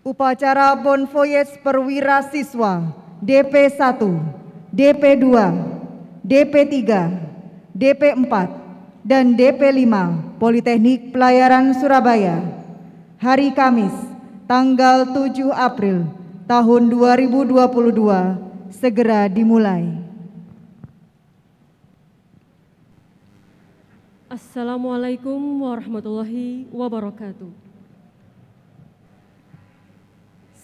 Upacara Bon Voyage Perwira Siswa DP1, DP2, DP3, DP4, dan DP5 Politeknik Pelayaran Surabaya. Hari Kamis, tanggal 7 April tahun 2022 segera dimulai. Assalamualaikum warahmatullahi wabarakatuh.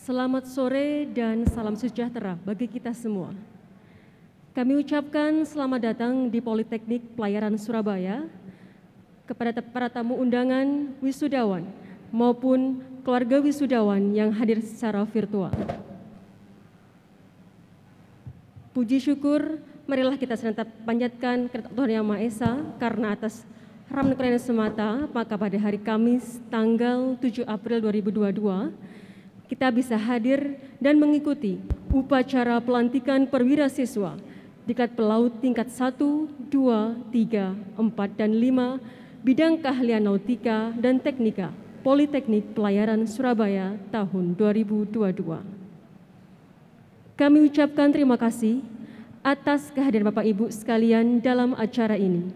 Selamat sore dan salam sejahtera bagi kita semua. Kami ucapkan selamat datang di Politeknik Pelayaran Surabaya kepada para tamu undangan wisudawan maupun keluarga wisudawan yang hadir secara virtual. Puji syukur, marilah kita serentak panjatkan kepada Tuhan Yang Maha Esa, karena atas rahmat dan semata, maka pada hari Kamis tanggal 7 April 2022, kita bisa hadir dan mengikuti upacara pelantikan perwira siswa Diklat Pelaut tingkat 1, 2, 3, 4, dan 5 bidang keahlian nautika dan teknika Politeknik Pelayaran Surabaya tahun 2022. Kami ucapkan terima kasih atas kehadiran Bapak Ibu sekalian dalam acara ini.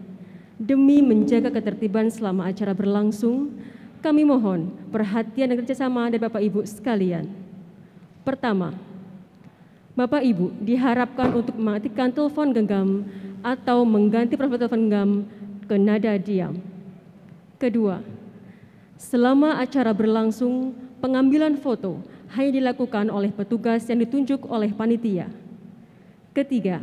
Demi menjaga ketertiban selama acara berlangsung, kami mohon perhatian dan kerjasama dari Bapak Ibu sekalian. Pertama, Bapak Ibu diharapkan untuk mematikan telepon genggam atau mengganti profil telepon genggam ke nada diam. Kedua, selama acara berlangsung, pengambilan foto hanya dilakukan oleh petugas yang ditunjuk oleh panitia. Ketiga,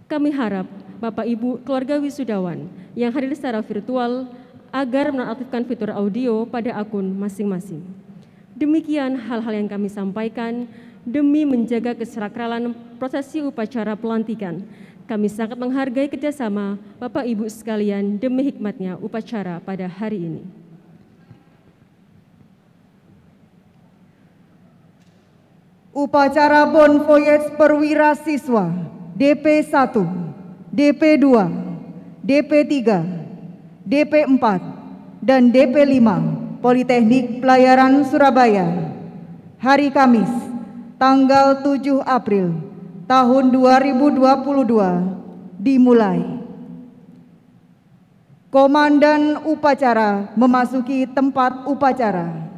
kami harap Bapak Ibu keluarga wisudawan yang hadir secara virtual agar menonaktifkan fitur audio pada akun masing-masing. Demikian hal-hal yang kami sampaikan demi menjaga kesakralan prosesi upacara pelantikan. Kami sangat menghargai kerjasama Bapak Ibu sekalian demi hikmatnya upacara pada hari ini. Upacara Bon Voyage Perwira Siswa DP1, DP2, DP3, DP4, dan DP5 Politeknik Pelayaran Surabaya. Hari Kamis, tanggal 7 April tahun 2022 dimulai. Komandan upacara memasuki tempat upacara.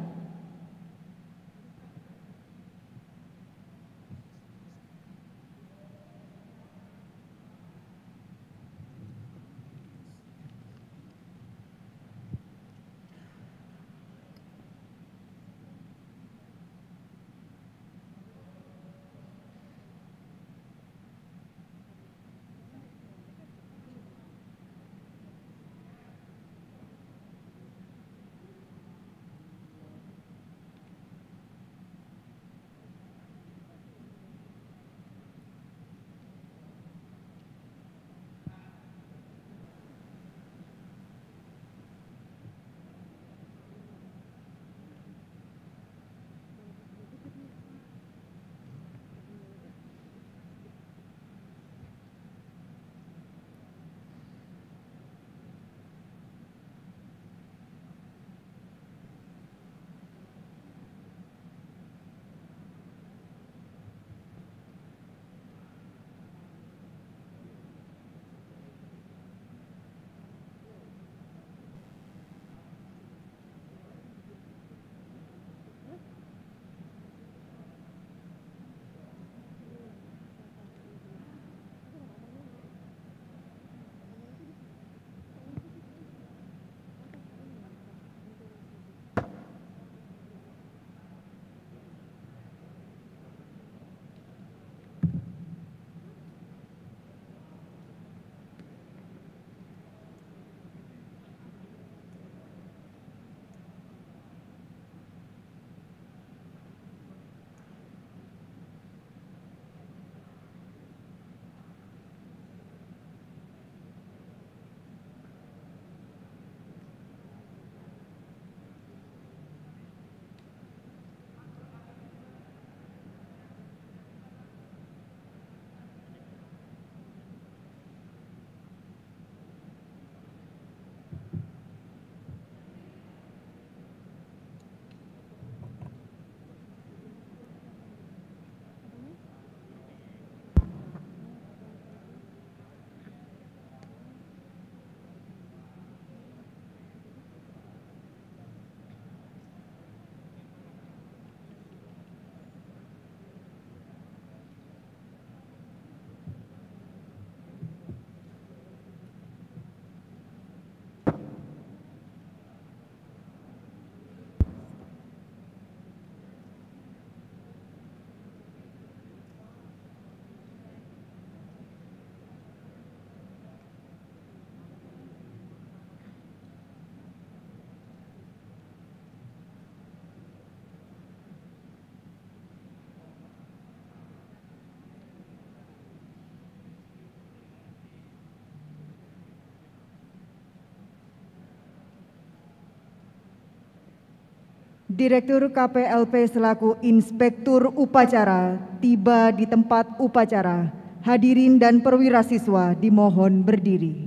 Direktur KPLP selaku Inspektur Upacara tiba di tempat upacara. Hadirin dan perwira siswa dimohon berdiri.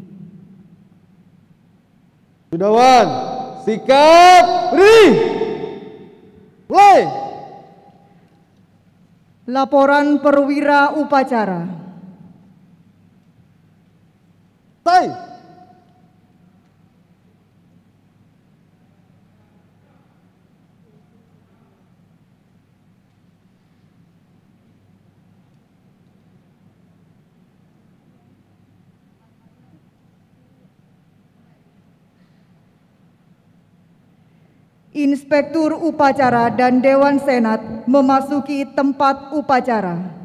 Sudawan, sikap, beri. Mulai. Laporan perwira upacara. Selesai. Inspektur Upacara dan Dewan Senat memasuki tempat upacara.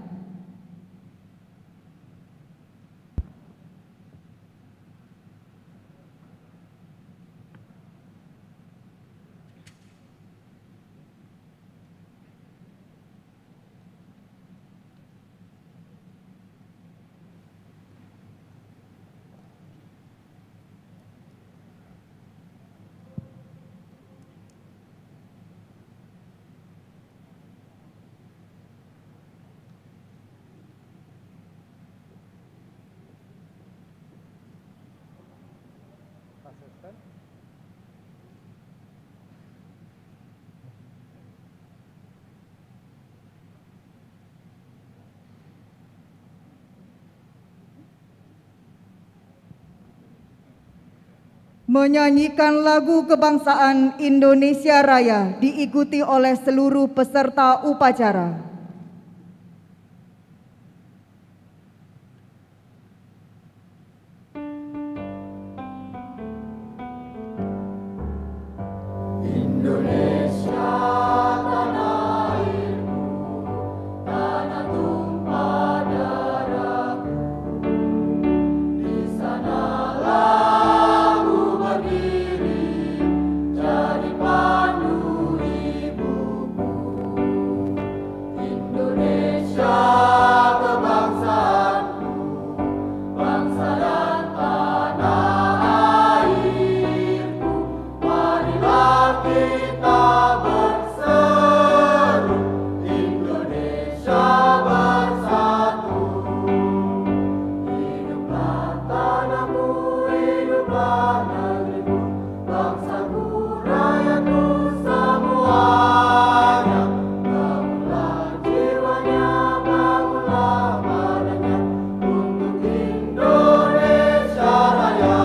Menyanyikan lagu kebangsaan Indonesia Raya diikuti oleh seluruh peserta upacara. Indonesia tanah airku, tanah tumpah darahku, di sanalah aku berdiri, jadi pandu ibuku. Indonesia kebangsaanku, bangsa dan tanah airku, marilah kita berseru, Indonesia bersatu. Hiduplah tanahku, hiduplah negeriku, bangsaku, rakyatku semuanya. Bangunlah jiwanya, bangunlah badannya, untuk Indonesia Raya.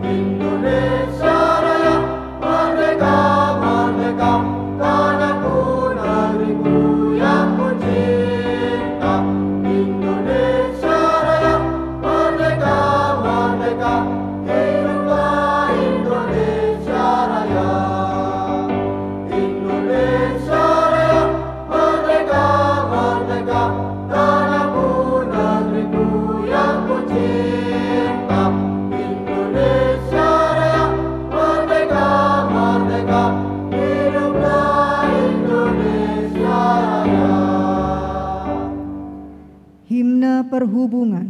Indonesia Raya, merdeka, merdeka, tanahku, negeriku yang ku cinta. Indonesia Raya, merdeka, merdeka, hiduplah Indonesia Raya. Indonesia Raya, merdeka, merdeka, tanahku, negeriku yang ku cinta. Indonesia Raya, merdeka, merdeka, hiduplah Indonesia Raya. Himne Perhubungan.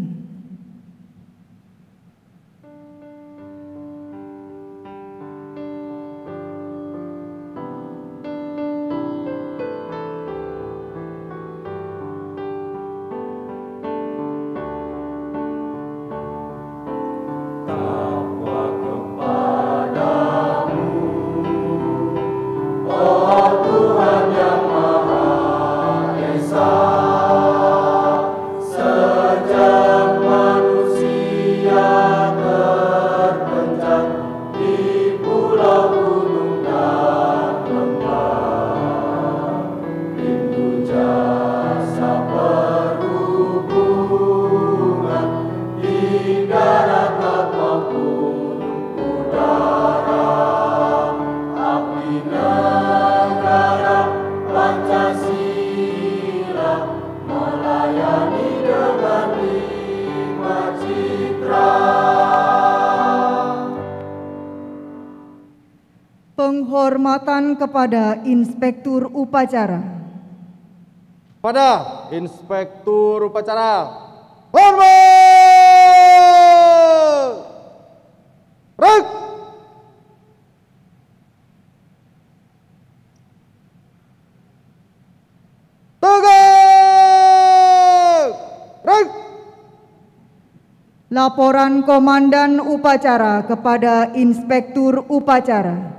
Takwa kepadamu, oh Tuhan yang Maha Esa, sejak manusia terpencak di pulau gunung dan lembah, rindu jasa perhubungan di darat maupun udara. Abdi negara Pancasila melayani dengan lima citra. Penghormatan kepada Inspektur Upacara. Pada Inspektur Upacara, hormat! Rek! Laporan Komandan Upacara kepada Inspektur Upacara.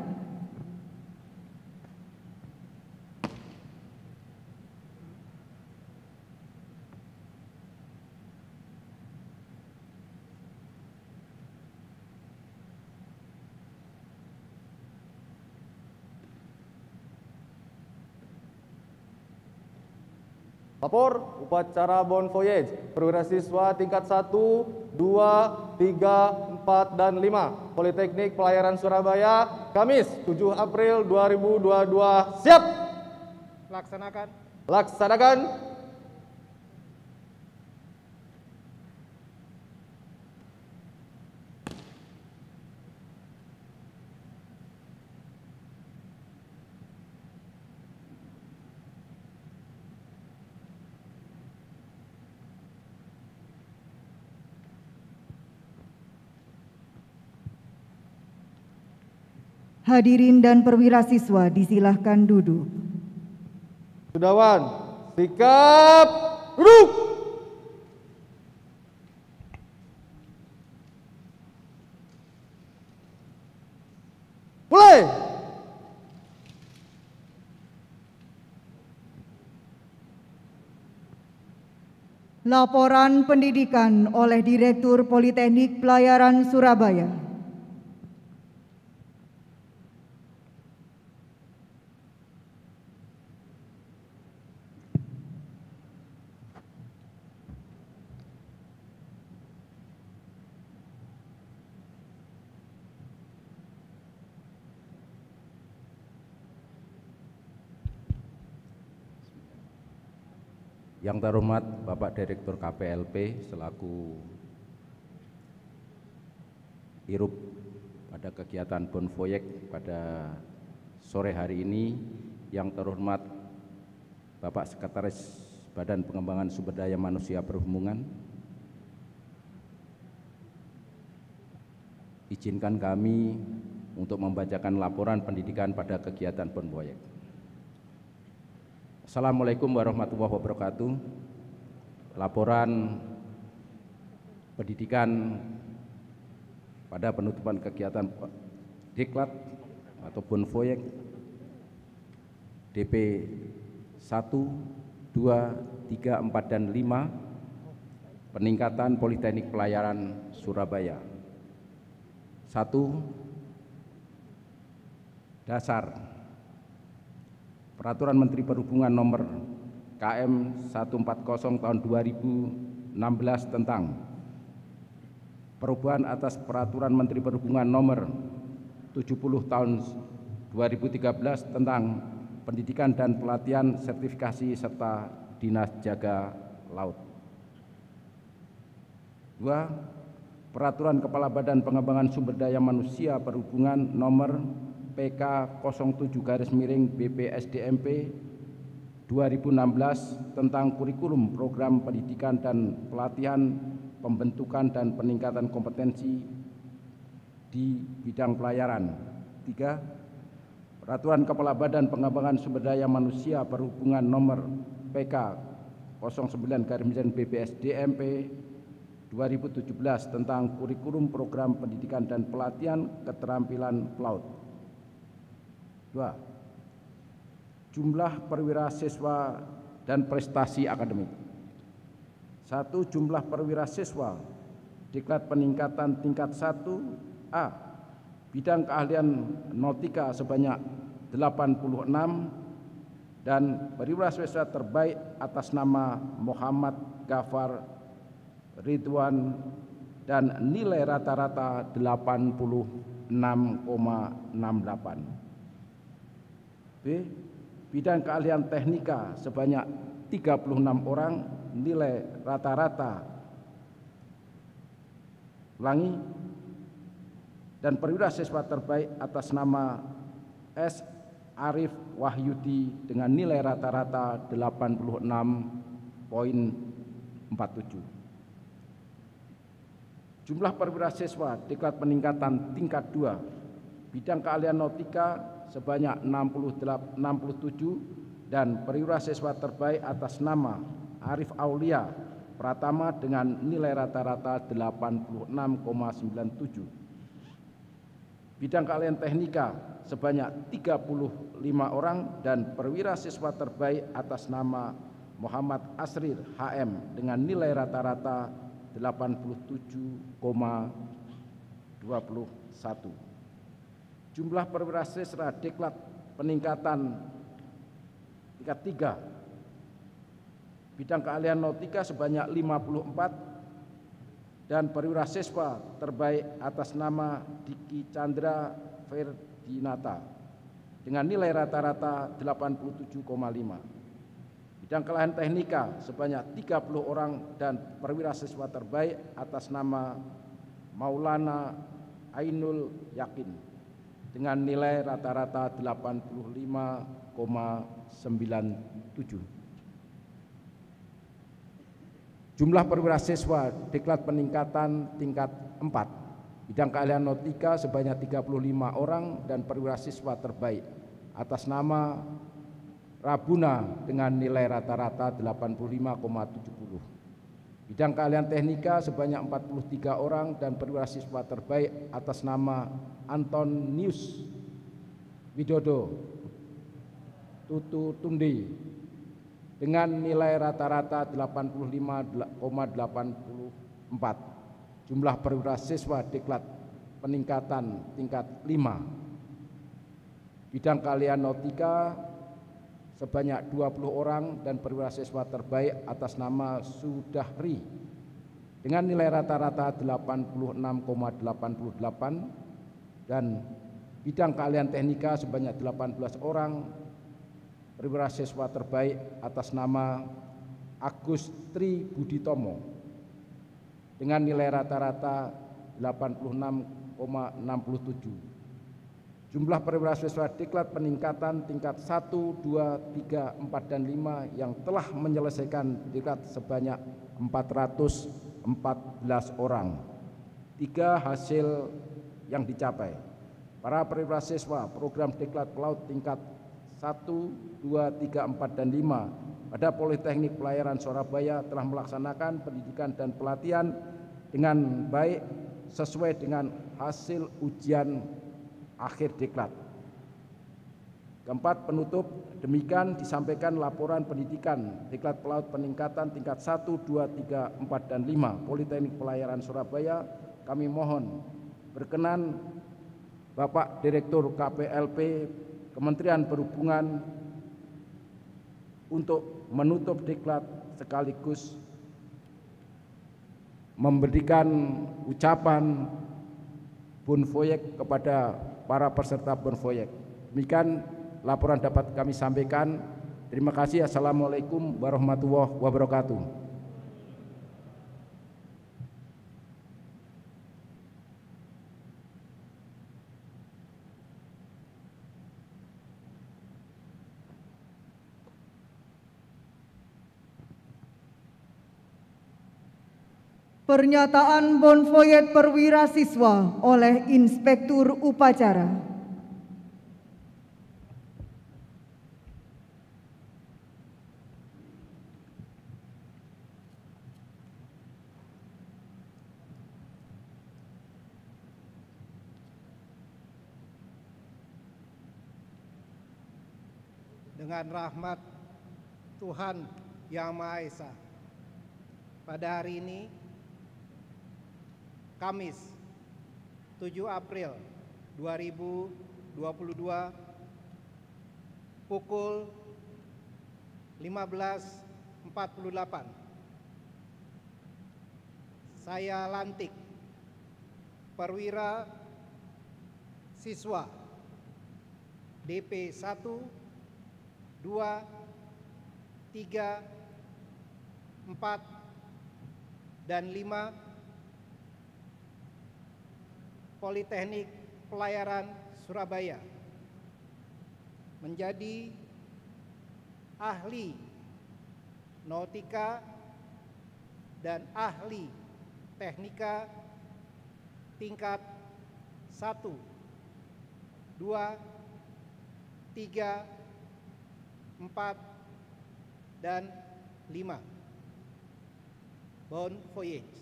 Lapor upacara Bon Voyage perwira siswa tingkat 1, 2, 3, 4, dan 5 Politeknik Pelayaran Surabaya, Kamis 7 April 2022. Siap! Laksanakan. Laksanakan. Hadirin dan perwira siswa disilahkan duduk. Sudawan, sikap, duduk. Mulai. Laporan pendidikan oleh Direktur Politeknik Pelayaran Surabaya. Yang terhormat Bapak Direktur KPLP selaku Irup pada kegiatan Bon Voyage pada sore hari ini, yang terhormat Bapak Sekretaris Badan Pengembangan Sumber Daya Manusia Perhubungan, izinkan kami untuk membacakan laporan pendidikan pada kegiatan Bon Voyage. Assalamualaikum warahmatullahi wabarakatuh. Laporan pendidikan pada penutupan kegiatan Diklat atau Bon Voyage DP 1, 2, 3, 4, dan 5 peningkatan Politeknik Pelayaran Surabaya. 1. Dasar Peraturan Menteri Perhubungan Nomor KM 140 Tahun 2016 tentang perubahan atas Peraturan Menteri Perhubungan Nomor 70 Tahun 2013 tentang pendidikan dan pelatihan sertifikasi serta Dinas Jaga Laut. 2. Peraturan Kepala Badan Pengembangan Sumber Daya Manusia Perhubungan Nomor PK 07/BPSDMP 2016 tentang kurikulum program pendidikan dan pelatihan pembentukan dan peningkatan kompetensi di bidang pelayaran. 3. Peraturan Kepala Badan Pengembangan Sumber Daya Manusia Perhubungan Nomor PK 09/BPSDMP 2017 tentang kurikulum program pendidikan dan pelatihan keterampilan pelaut. 2. Jumlah perwira siswa dan prestasi akademik. 1. Jumlah perwira siswa Diklat peningkatan tingkat 1A bidang keahlian nautika sebanyak 86 dan perwira siswa terbaik atas nama Muhammad Gafar Ridwan dan nilai rata-rata 86,68. B. Bidang keahlian teknika sebanyak 36 orang, nilai rata-rata dan perwira siswa terbaik atas nama S. Arif Wahyudi dengan nilai rata-rata 86,47. Jumlah perwira siswa Diklat peningkatan tingkat 2 bidang keahlian nautika sebanyak 67 dan perwira siswa terbaik atas nama Arif Aulia Pratama dengan nilai rata-rata 86,97. Bidang keahlian teknika sebanyak 35 orang dan perwira siswa terbaik atas nama Muhammad Asrir HM dengan nilai rata-rata 87,21. Jumlah perwira siswa diklat peningkatan tingkat 3. Bidang keahlian nautika sebanyak 54 dan perwira siswa terbaik atas nama Diki Chandra Ferdinata dengan nilai rata-rata 87,5. Bidang keahlian teknika sebanyak 30 orang dan perwira siswa terbaik atas nama Maulana Ainul Yakin dengan nilai rata-rata 85,97. Jumlah perwira siswa diklat peningkatan tingkat 4. Bidang keahlian nautika sebanyak 35 orang dan perwira siswa terbaik atas nama Rabuna dengan nilai rata-rata 85,70. Bidang keahlian teknika sebanyak 43 orang dan perwira siswa terbaik atas nama Antonius Widodo Tutu Tundi dengan nilai rata-rata 85,84. Jumlah perwira siswa diklat peningkatan tingkat 5. Bidang keahlian nautika sebanyak 20 orang dan perwira siswa terbaik atas nama Sudahri dengan nilai rata-rata 86,88 dan bidang keahlian teknika sebanyak 18 orang perwira siswa terbaik atas nama Agus Tri Buditomo dengan nilai rata-rata 86,67. Jumlah perwira siswa diklat peningkatan tingkat 1, 2, 3, 4, dan 5 yang telah menyelesaikan diklat sebanyak 414 orang. 3 hasil yang dicapai. Para perwira siswa program diklat pelaut tingkat 1, 2, 3, 4, dan 5 pada Politeknik Pelayaran Surabaya telah melaksanakan pendidikan dan pelatihan dengan baik sesuai dengan hasil ujian akhir diklat. Keempat, penutup, demikian disampaikan laporan pendidikan diklat pelaut peningkatan tingkat 1, 2, 3, 4, dan 5 Politeknik Pelayaran Surabaya. Kami mohon berkenan Bapak Direktur KPLP Kementerian Perhubungan untuk menutup diklat sekaligus memberikan ucapan bonfoyek kepada para peserta bonfoyek. Demikian laporan dapat kami sampaikan. Terima kasih. Assalamualaikum warahmatullahi wabarakatuh. Pernyataan bonfoyet perwira siswa oleh Inspektur Upacara. Dengan rahmat Tuhan Yang Maha Esa, pada hari ini Kamis 7 April 2022 pukul 15.48 saya lantik perwira siswa DP 1, 2, 3, 4, dan 5 Politeknik Pelayaran Surabaya menjadi ahli nautika dan ahli teknika tingkat 1, 2, 3, 4, dan 5. Bon Voyage.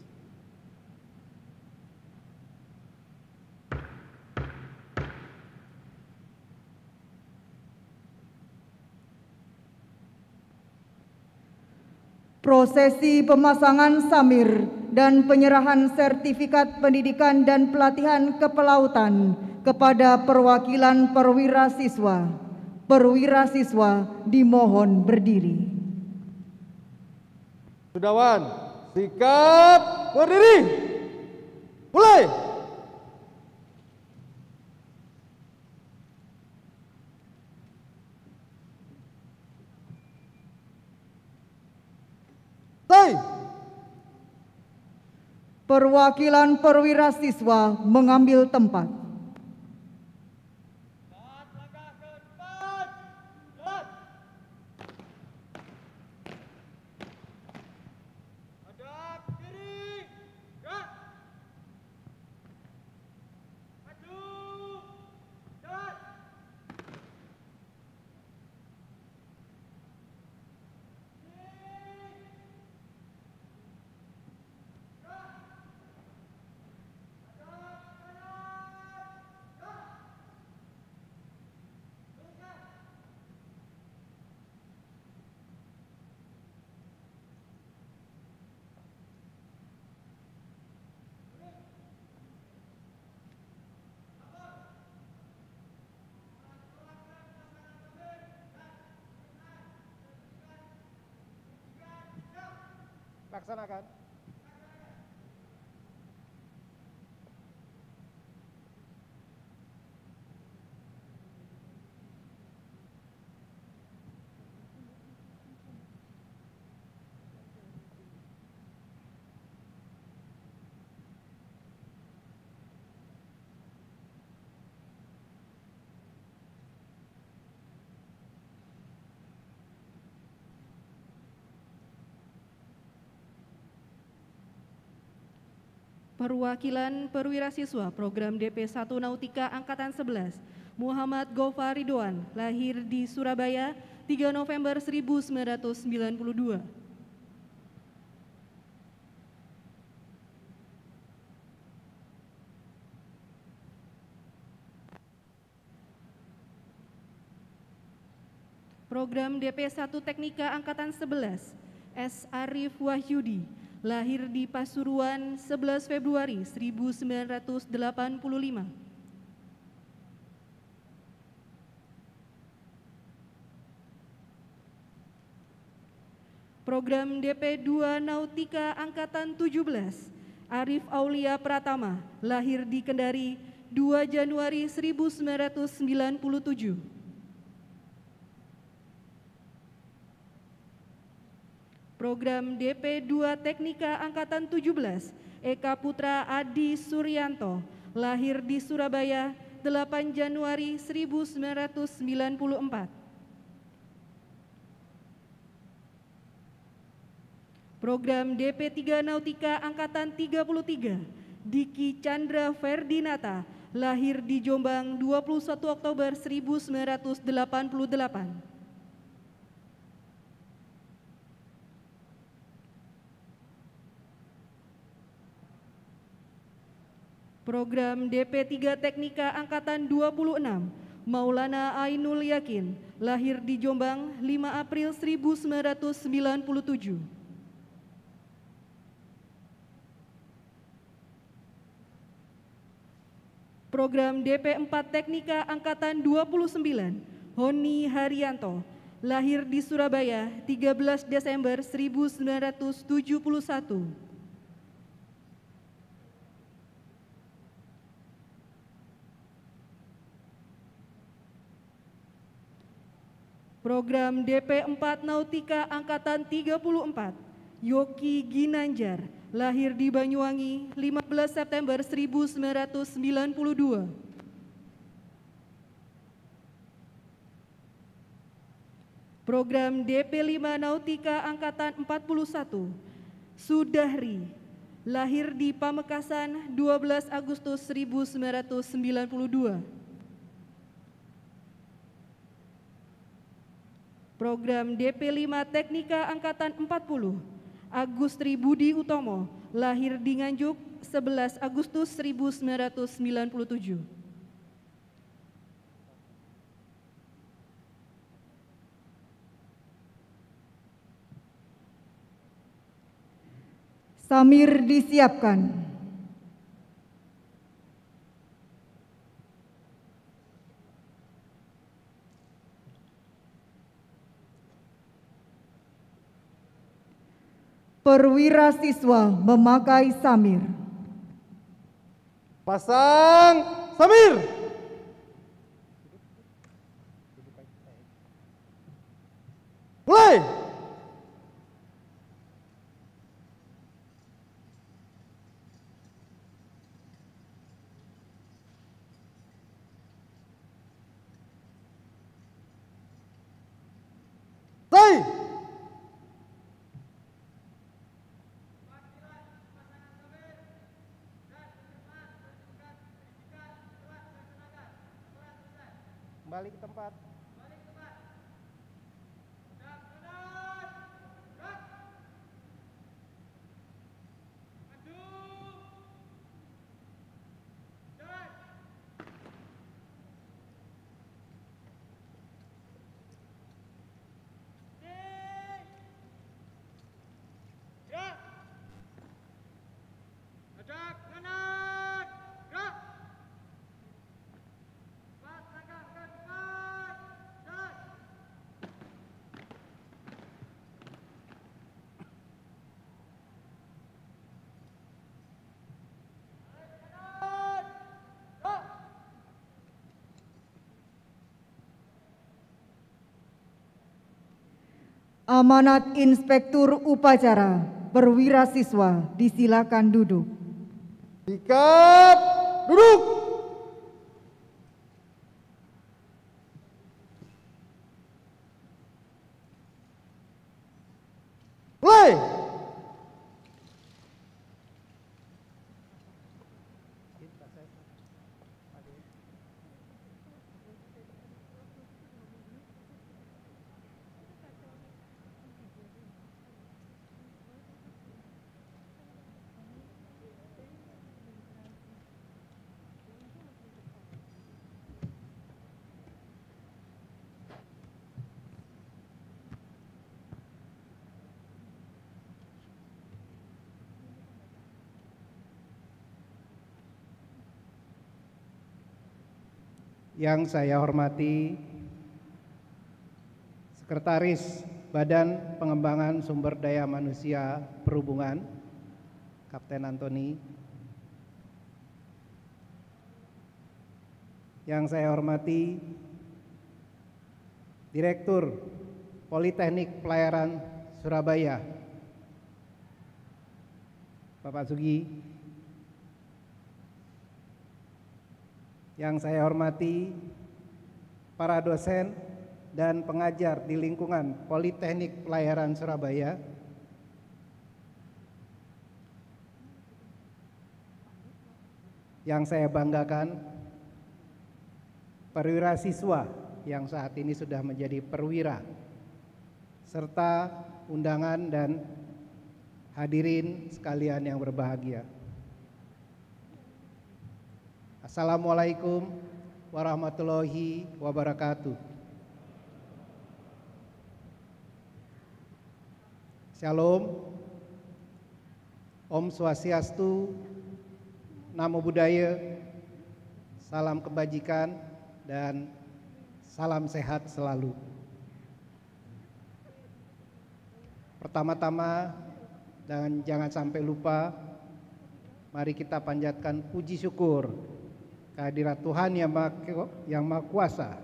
Prosesi pemasangan samir dan penyerahan sertifikat pendidikan dan pelatihan kepelautan kepada perwakilan perwira siswa. Perwira siswa dimohon berdiri. Sudawan, sikap berdiri. Mulai. Perwakilan perwira siswa mengambil tempat. Laksanakan. Perwakilan perwira siswa program DP 1 Nautika Angkatan 11, Muhammad Gofar Ridwan, lahir di Surabaya 3 November 1992. Program DP 1 Teknika Angkatan 11, S. Arif Wahyudi, lahir di Pasuruan 11 Februari 1985. Program DP 2 Nautika Angkatan 17, Arif Aulia Pratama, lahir di Kendari 2 Januari 1997. Program DP 2 Teknika Angkatan 17, Eka Putra Adi Suryanto, lahir di Surabaya 8 Januari 1994. Program DP 3 Nautika Angkatan 33, Diki Chandra Ferdinata, lahir di Jombang 21 Oktober 1988. Program DP 3 Teknika Angkatan 26, Maulana Ainul Yakin, lahir di Jombang 5 April 1997. Program DP 4 Teknika Angkatan 29, Honi Haryanto, lahir di Surabaya 13 Desember 1971. Program DP 4 Nautika Angkatan 34, Yoki Ginanjar, lahir di Banyuwangi 15 September 1992. Program DP 5 Nautika Angkatan 41, Sudahri, lahir di Pamekasan 12 Agustus 1992. Program DP 5 Teknika Angkatan 40, Agustri Budi Utomo, lahir di Nganjuk 11 Agustus 1997. Samir disiapkan. Perwira siswa memakai Samir. Pasang Samir. Mulai. Mulai. Kembali ke tempat. Amanat Inspektur Upacara, perwira siswa disilakan duduk. Sikap duduk. Mulai. Yang saya hormati Sekretaris Badan Pengembangan Sumber Daya Manusia Perhubungan, Kapten Antoni. Yang saya hormati Direktur Politeknik Pelayaran Surabaya, Bapak Sugi. Yang saya hormati para dosen dan pengajar di lingkungan Politeknik Pelayaran Surabaya. Yang saya banggakan, perwira siswa yang saat ini sudah menjadi perwira, serta undangan dan hadirin sekalian yang berbahagia. Assalamualaikum warahmatullahi wabarakatuh. Shalom, Om Swastiastu, Namo Buddhaya, salam kebajikan, dan salam sehat selalu. Pertama-tama, dan jangan sampai lupa, mari kita panjatkan puji syukur kehadirat Tuhan yang Maha Kuasa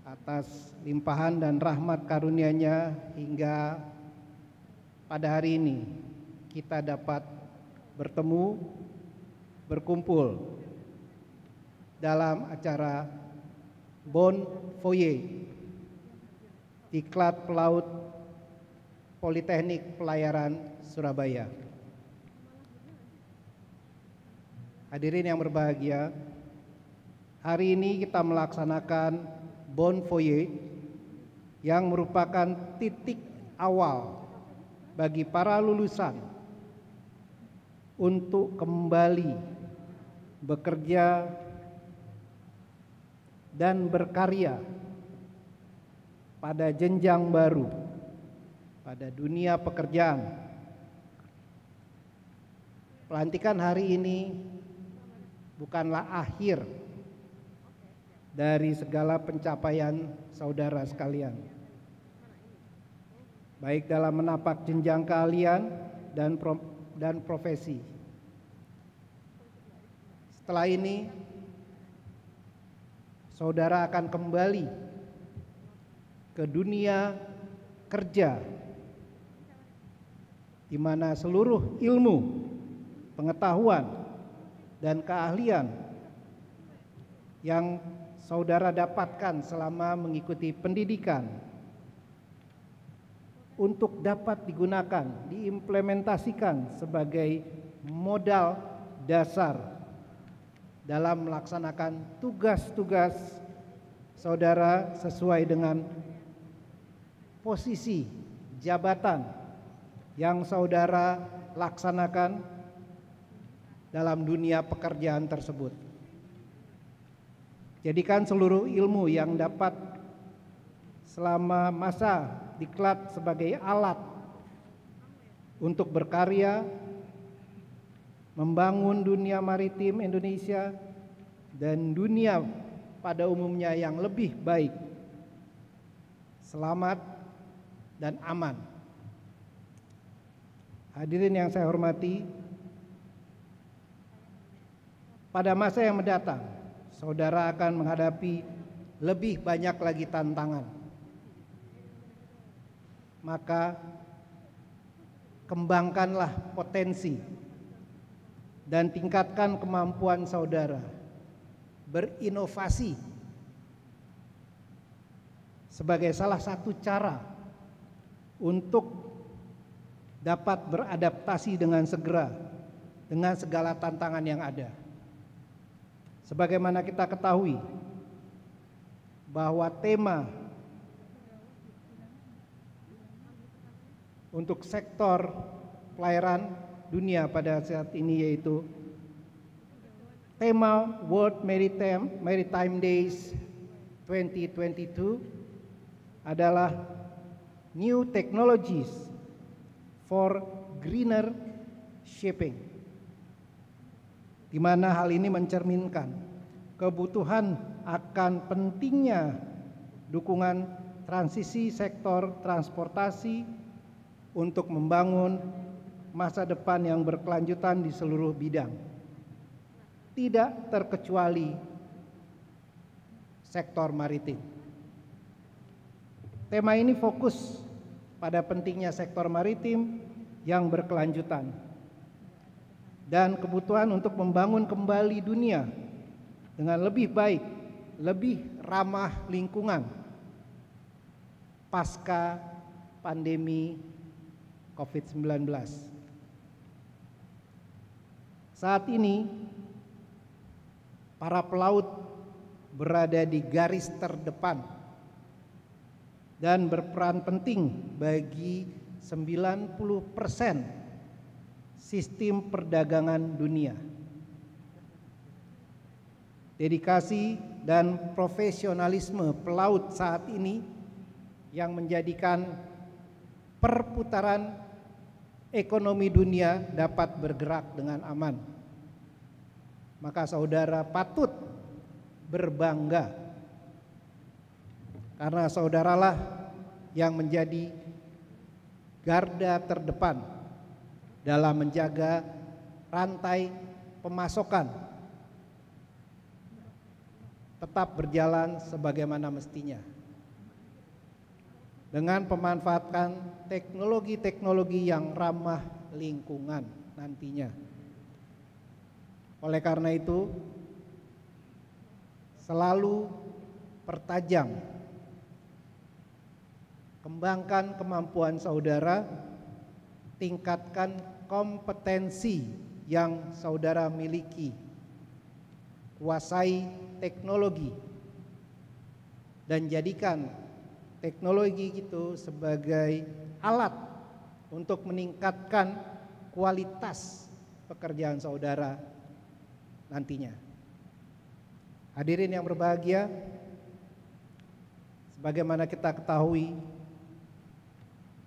atas limpahan dan rahmat karunia-Nya hingga pada hari ini kita dapat bertemu, berkumpul dalam acara Bon Voyage Diklat Pelaut Politeknik Pelayaran Surabaya. Hadirin yang berbahagia, hari ini kita melaksanakan Bon Voyage yang merupakan titik awal bagi para lulusan untuk kembali bekerja dan berkarya pada jenjang baru, pada dunia pekerjaan. Pelantikan hari ini bukanlah akhir dari segala pencapaian saudara sekalian, baik dalam menapak jenjang keahlian dan profesi. Setelah ini, saudara akan kembali ke dunia kerja, di mana seluruh ilmu, pengetahuan, dan keahlian yang saudara dapatkan selama mengikuti pendidikan untuk dapat digunakan, diimplementasikan sebagai modal dasar dalam melaksanakan tugas-tugas saudara sesuai dengan posisi jabatan yang saudara laksanakan dalam dunia pekerjaan tersebut. Jadikan seluruh ilmu yang dapat selama masa diklat sebagai alat untuk berkarya, membangun dunia maritim Indonesia dan dunia pada umumnya yang lebih baik, selamat, dan aman. Hadirin yang saya hormati, pada masa yang mendatang, saudara akan menghadapi lebih banyak lagi tantangan. Maka kembangkanlah potensi dan tingkatkan kemampuan saudara berinovasi sebagai salah satu cara untuk dapat beradaptasi dengan segera dengan segala tantangan yang ada. Sebagaimana kita ketahui bahwa tema untuk sektor pelayaran dunia pada saat ini yaitu tema World Maritime Days 2022 adalah New Technologies for Greener Shipping, di mana hal ini mencerminkan kebutuhan akan pentingnya dukungan transisi sektor transportasi untuk membangun masa depan yang berkelanjutan di seluruh bidang, tidak terkecuali sektor maritim. Tema ini fokus pada pentingnya sektor maritim yang berkelanjutan dan kebutuhan untuk membangun kembali dunia dengan lebih baik, lebih ramah lingkungan pasca pandemi COVID-19. Saat ini, para pelaut berada di garis terdepan dan berperan penting bagi 90% sistem perdagangan dunia. Dedikasi dan profesionalisme pelaut saat ini yang menjadikan perputaran ekonomi dunia dapat bergerak dengan aman. Maka saudara patut berbangga karena saudaralah yang menjadi garda terdepan dalam menjaga rantai pemasokan tetap berjalan sebagaimana mestinya dengan pemanfaatan teknologi-teknologi yang ramah lingkungan nantinya. Oleh karena itu, selalu pertajam, kembangkan kemampuan saudara, tingkatkan kompetensi yang saudara miliki, kuasai teknologi, dan jadikan teknologi itu sebagai alat untuk meningkatkan kualitas pekerjaan saudara nantinya. Hadirin yang berbahagia, sebagaimana kita ketahui,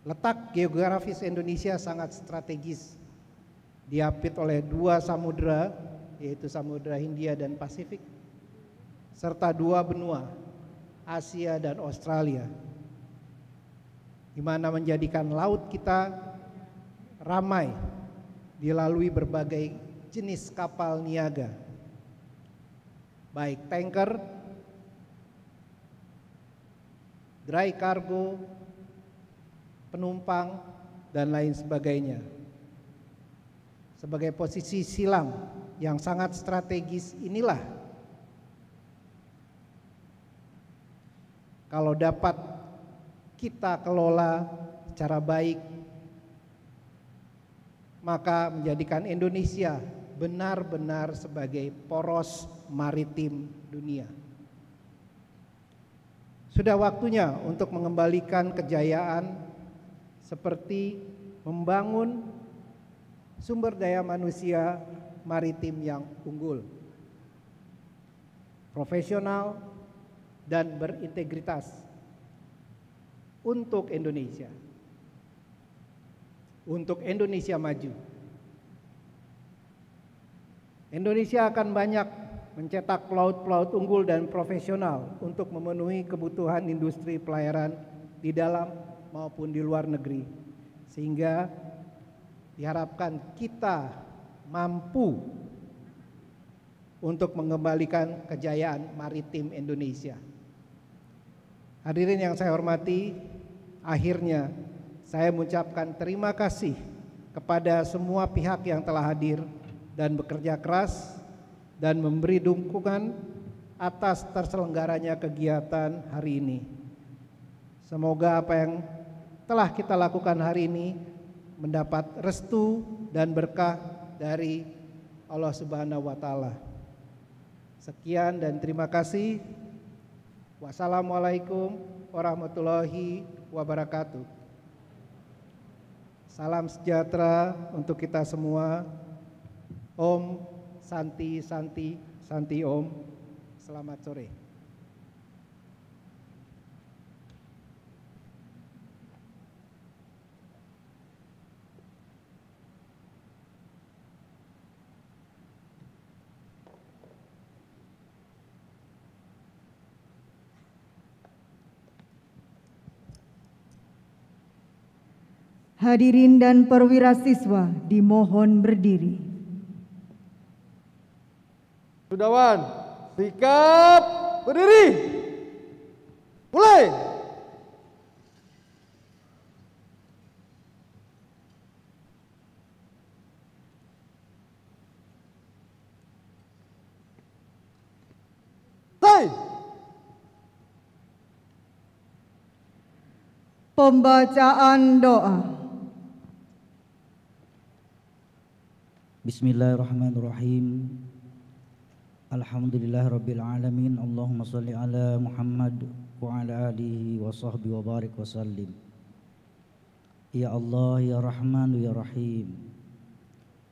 letak geografis Indonesia sangat strategis, diapit oleh dua samudera, yaitu Samudra Hindia dan Pasifik, serta dua benua, Asia dan Australia, di mana menjadikan laut kita ramai dilalui berbagai jenis kapal niaga, baik tanker, dry cargo, penumpang, dan lain sebagainya. Sebagai posisi silang yang sangat strategis inilah, kalau dapat kita kelola secara baik, maka menjadikan Indonesia benar-benar sebagai poros maritim dunia. Sudah waktunya untuk mengembalikan kejayaan seperti membangun sumber daya manusia maritim yang unggul, profesional, dan berintegritas untuk Indonesia maju. Indonesia akan banyak mencetak pelaut-pelaut unggul dan profesional untuk memenuhi kebutuhan industri pelayaran di dalam maupun di luar negeri, sehingga diharapkan kita mampu untuk mengembalikan kejayaan maritim Indonesia. Hadirin yang saya hormati, akhirnya saya mengucapkan terima kasih kepada semua pihak yang telah hadir dan bekerja keras dan memberi dukungan atas terselenggaranya kegiatan hari ini. Semoga apa yang telah kita lakukan hari ini mendapat restu dan berkah dari Allah Subhanahu wa Ta'ala. Sekian dan terima kasih. Wassalamualaikum warahmatullahi wabarakatuh. Salam sejahtera untuk kita semua. Om Santi Santi Santi Om. Selamat sore. Hadirin dan perwira siswa dimohon berdiri. Sudawan, sikap berdiri. Mulai. Pembacaan doa. Bismillahirrahmanirrahim. Alhamdulillahirabbil alamin. Allahumma shalli ala Muhammad wa ala alihi wa sahbihi wa barik wa sallim. Ya Allah, ya Rahman, ya Rahim.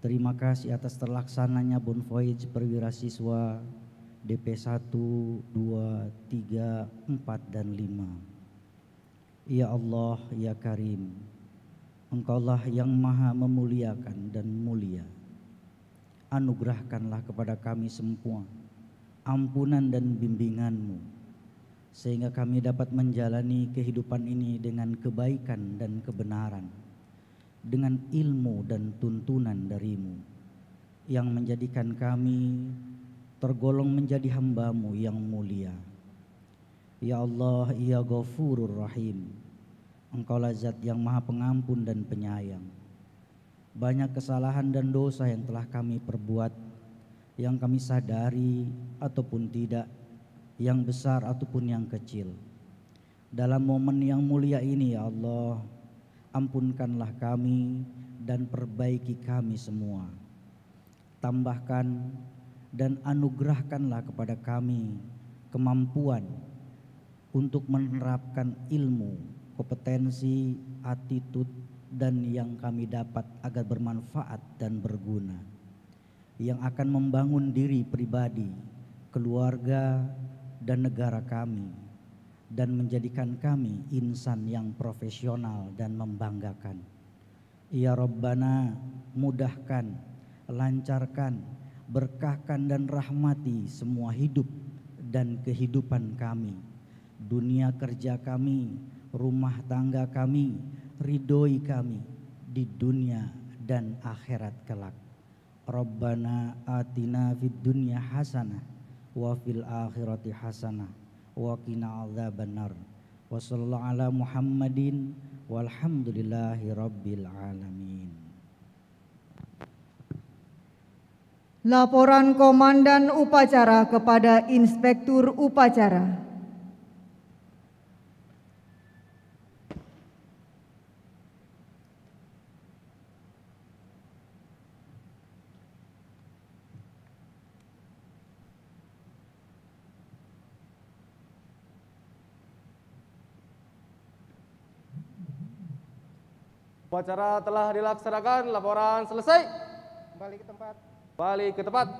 Terima kasih atas terlaksananya Bonvoyage perwira siswa DP 1, 2, 3, 4 dan 5. Ya Allah, ya Karim, Engkaulah yang maha memuliakan dan mulia. Anugerahkanlah kepada kami semua ampunan dan bimbingan-Mu, sehingga kami dapat menjalani kehidupan ini dengan kebaikan dan kebenaran, dengan ilmu dan tuntunan dari-Mu, yang menjadikan kami tergolong menjadi hamba-Mu yang mulia. Ya Allah, ya Ghafurur Rahim, Engkaulah zat yang maha pengampun dan penyayang. Banyak kesalahan dan dosa yang telah kami perbuat, yang kami sadari ataupun tidak, yang besar ataupun yang kecil. Dalam momen yang mulia ini ya Allah, ampunkanlah kami dan perbaiki kami semua. Tambahkan dan anugerahkanlah kepada kami kemampuan untuk menerapkan ilmu, kompetensi, attitude, dan yang kami dapat agar bermanfaat dan berguna, yang akan membangun diri pribadi, keluarga, dan negara kami, dan menjadikan kami insan yang profesional dan membanggakan. Ya Rabbana, mudahkan, lancarkan, berkahkan dan rahmati semua hidup dan kehidupan kami, dunia kerja kami, rumah tangga kami, ridhoi kami di dunia dan akhirat kelak. Rabbana atina fid dunya hasanah wa fil akhirati hasanah wa qina adzabannar. Wa sallallahu ala Muhammadin walhamdulillahi rabbil alamin. Laporan Komandan Upacara kepada Inspektur Upacara. Upacara telah dilaksanakan, laporan selesai. Kembali ke tempat. Balik ke tempat.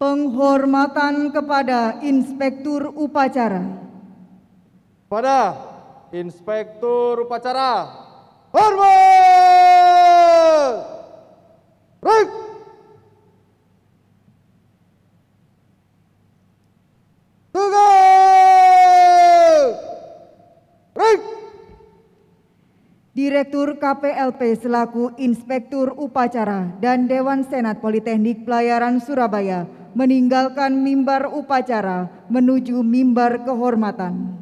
Penghormatan kepada Inspektur Upacara. Pada Inspektur Upacara, hormat! Break! Tugas! Break! Direktur KPLP selaku Inspektur Upacara dan Dewan Senat Politeknik Pelayaran Surabaya meninggalkan mimbar upacara menuju mimbar kehormatan.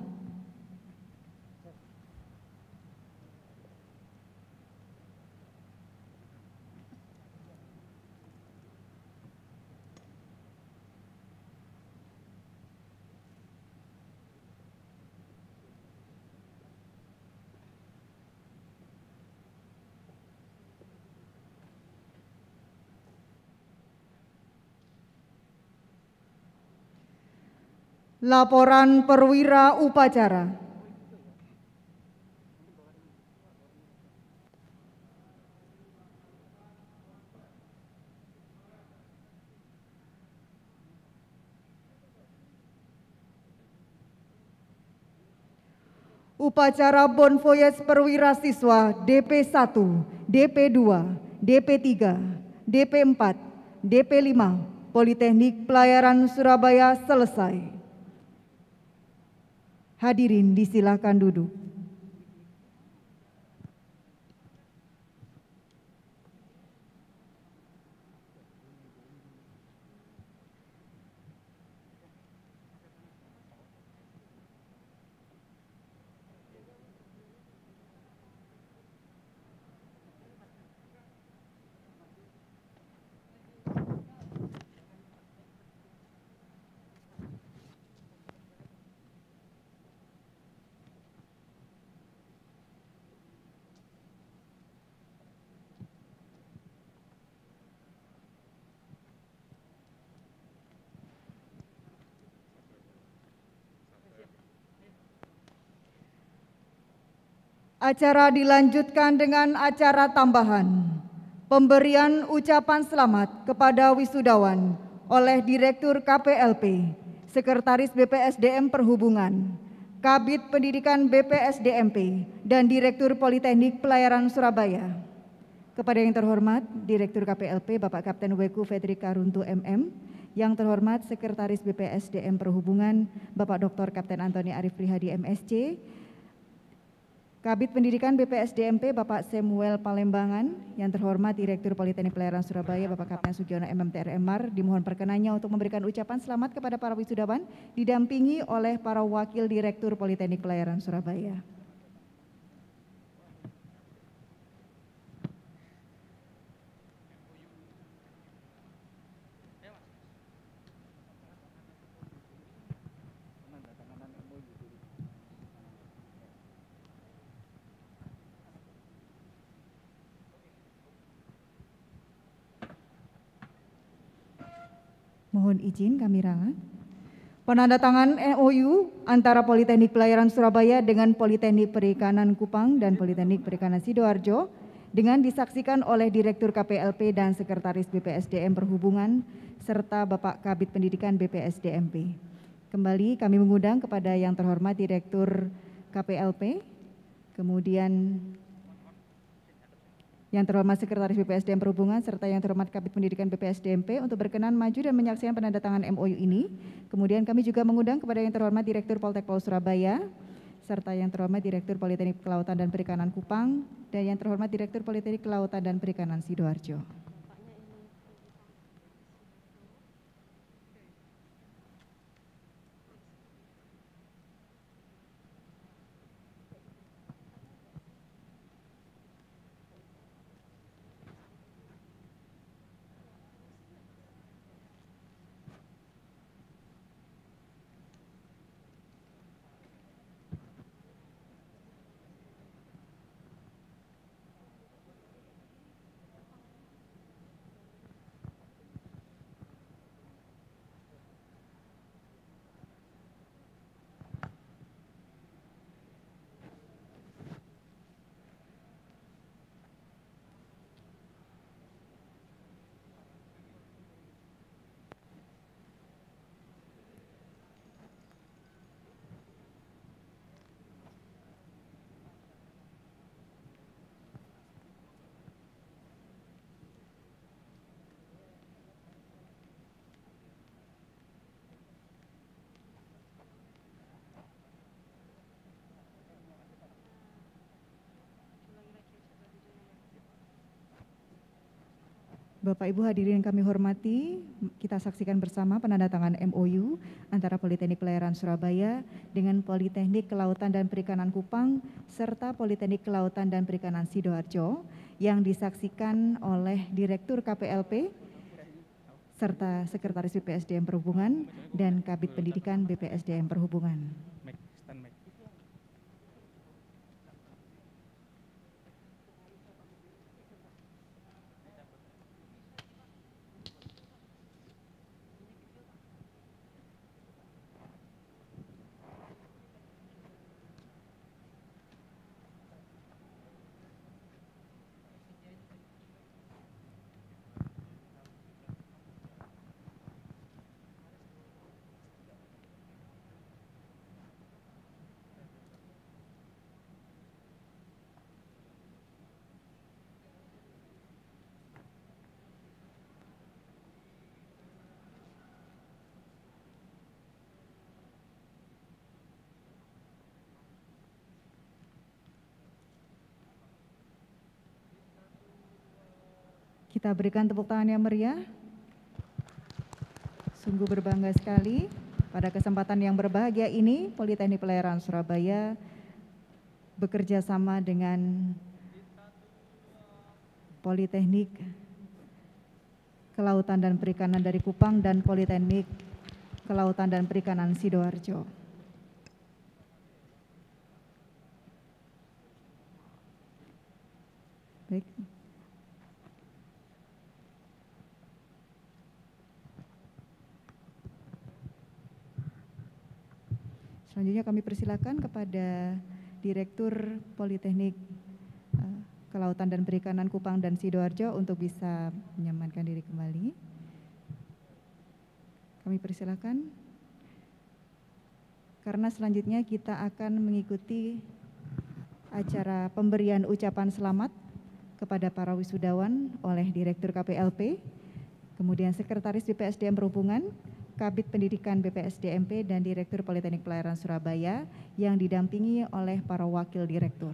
Laporan Perwira Upacara. Upacara Bon Voyage Perwira Siswa DP1, DP2, DP3, DP4, DP5, Politeknik Pelayaran Surabaya selesai. Hadirin disilakan duduk. Acara dilanjutkan dengan acara tambahan, pemberian ucapan selamat kepada wisudawan oleh Direktur KPLP, Sekretaris BPSDM Perhubungan, Kabid Pendidikan BPSDMP, dan Direktur Politeknik Pelayaran Surabaya. Kepada yang terhormat Direktur KPLP Bapak Kapten Weku Fedri Karuntu MM, yang terhormat Sekretaris BPSDM Perhubungan Bapak Dr. Kapten Antoni Arif Prihadi MSc, Kabid Pendidikan BPSDMP Bapak Samuel Palembangan, yang terhormat Direktur Politeknik Pelayaran Surabaya Bapak Kapten Sugiono MMTRMR, dimohon perkenannya untuk memberikan ucapan selamat kepada para wisudawan didampingi oleh para wakil Direktur Politeknik Pelayaran Surabaya. Mohon izin kami ralat. Penandatangan MOU antara Politeknik Pelayaran Surabaya dengan Politeknik Perikanan Kupang dan Politeknik Perikanan Sidoarjo dengan disaksikan oleh Direktur KPLP dan Sekretaris BPSDM Perhubungan serta Bapak Kabid Pendidikan BPSDMP. Kembali kami mengundang kepada yang terhormat Direktur KPLP, kemudian yang terhormat Sekretaris BPSDM Perhubungan serta yang terhormat Kabid Pendidikan BPSDMP untuk berkenan maju dan menyaksikan penandatangan MOU ini. Kemudian kami juga mengundang kepada yang terhormat Direktur Poltek Pol Surabaya serta yang terhormat Direktur Politeknik Kelautan dan Perikanan Kupang dan yang terhormat Direktur Politeknik Kelautan dan Perikanan Sidoarjo. Bapak Ibu hadirin yang kami hormati, kita saksikan bersama penandatangan MOU antara Politeknik Pelayaran Surabaya dengan Politeknik Kelautan dan Perikanan Kupang serta Politeknik Kelautan dan Perikanan Sidoarjo yang disaksikan oleh Direktur KPLP serta Sekretaris BPSDM Perhubungan dan Kabid Pendidikan BPSDM Perhubungan. Kita berikan tepuk tangan yang meriah. Sungguh berbangga sekali pada kesempatan yang berbahagia ini Politeknik Pelayaran Surabaya bekerja sama dengan Politeknik Kelautan dan Perikanan dari Kupang dan Politeknik Kelautan dan Perikanan Sidoarjo. Baik. Selanjutnya kami persilakan kepada Direktur Politeknik Kelautan dan Perikanan Kupang dan Sidoarjo untuk bisa menyamankan diri kembali. Kami persilakan. Karena selanjutnya kita akan mengikuti acara pemberian ucapan selamat kepada para wisudawan oleh Direktur KPLP, kemudian Sekretaris BPSDM Perhubungan, Kabid Pendidikan BPSDMP dan Direktur Politeknik Pelayaran Surabaya yang didampingi oleh para wakil direktur.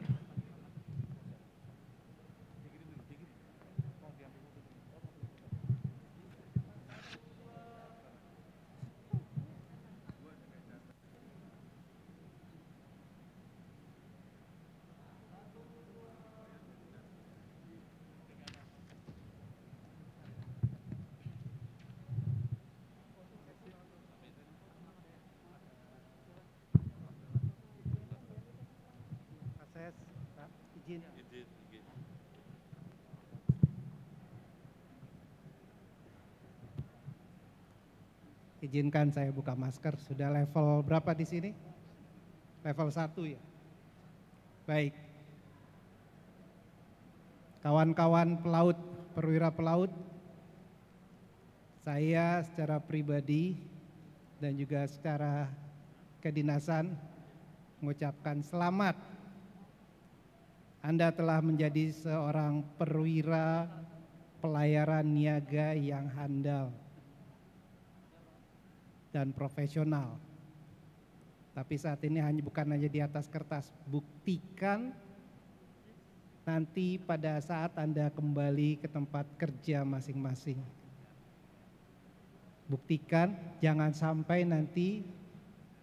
Izin. Izinkan saya buka masker. Sudah level berapa di sini? Level 1 ya. Baik. Kawan-kawan pelaut, perwira pelaut, saya secara pribadi dan juga secara kedinasan mengucapkan selamat. Anda telah menjadi seorang perwira pelayaran niaga yang handal dan profesional. Tapi saat ini bukan hanya di atas kertas, buktikan nanti pada saat Anda kembali ke tempat kerja masing-masing. Buktikan, jangan sampai nanti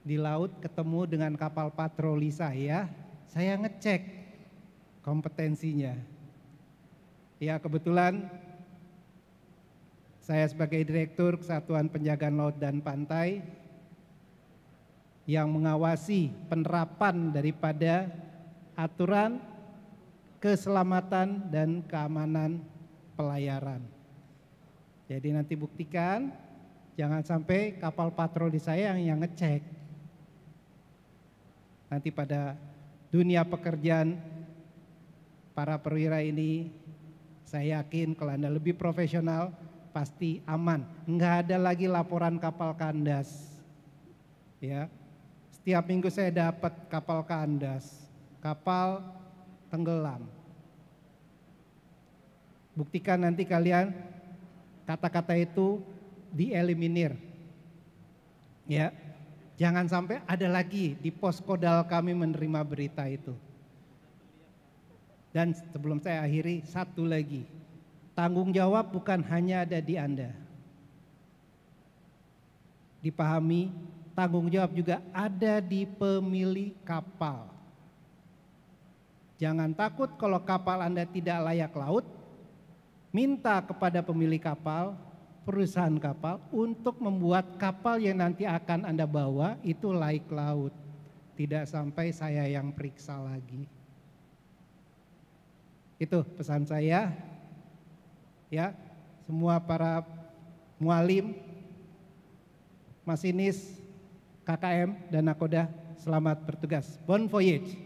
di laut ketemu dengan kapal patroli saya ngecek kompetensinya. Ya, kebetulan saya sebagai Direktur Kesatuan Penjagaan Laut dan Pantai yang mengawasi penerapan daripada aturan keselamatan dan keamanan pelayaran. Jadi nanti buktikan, jangan sampai kapal patroli saya yang ngecek. Nanti pada dunia pekerjaan para perwira ini, saya yakin kalau Anda lebih profesional, pasti aman. Enggak ada lagi laporan kapal kandas. Ya, setiap minggu saya dapat kapal kandas, kapal tenggelam. Buktikan nanti kalian kata-kata itu dieliminir. Ya, jangan sampai ada lagi di pos kodal kami menerima berita itu. Dan sebelum saya akhiri, satu lagi, tanggung jawab bukan hanya ada di Anda. Dipahami, tanggung jawab juga ada di pemilik kapal. Jangan takut kalau kapal Anda tidak layak laut, minta kepada pemilik kapal, perusahaan kapal untuk membuat kapal yang nanti akan Anda bawa itu layak laut. Tidak sampai saya yang periksa lagi. Itu pesan saya. Ya, semua para mualim, masinis, KKM dan nakoda, selamat bertugas. Bon voyage.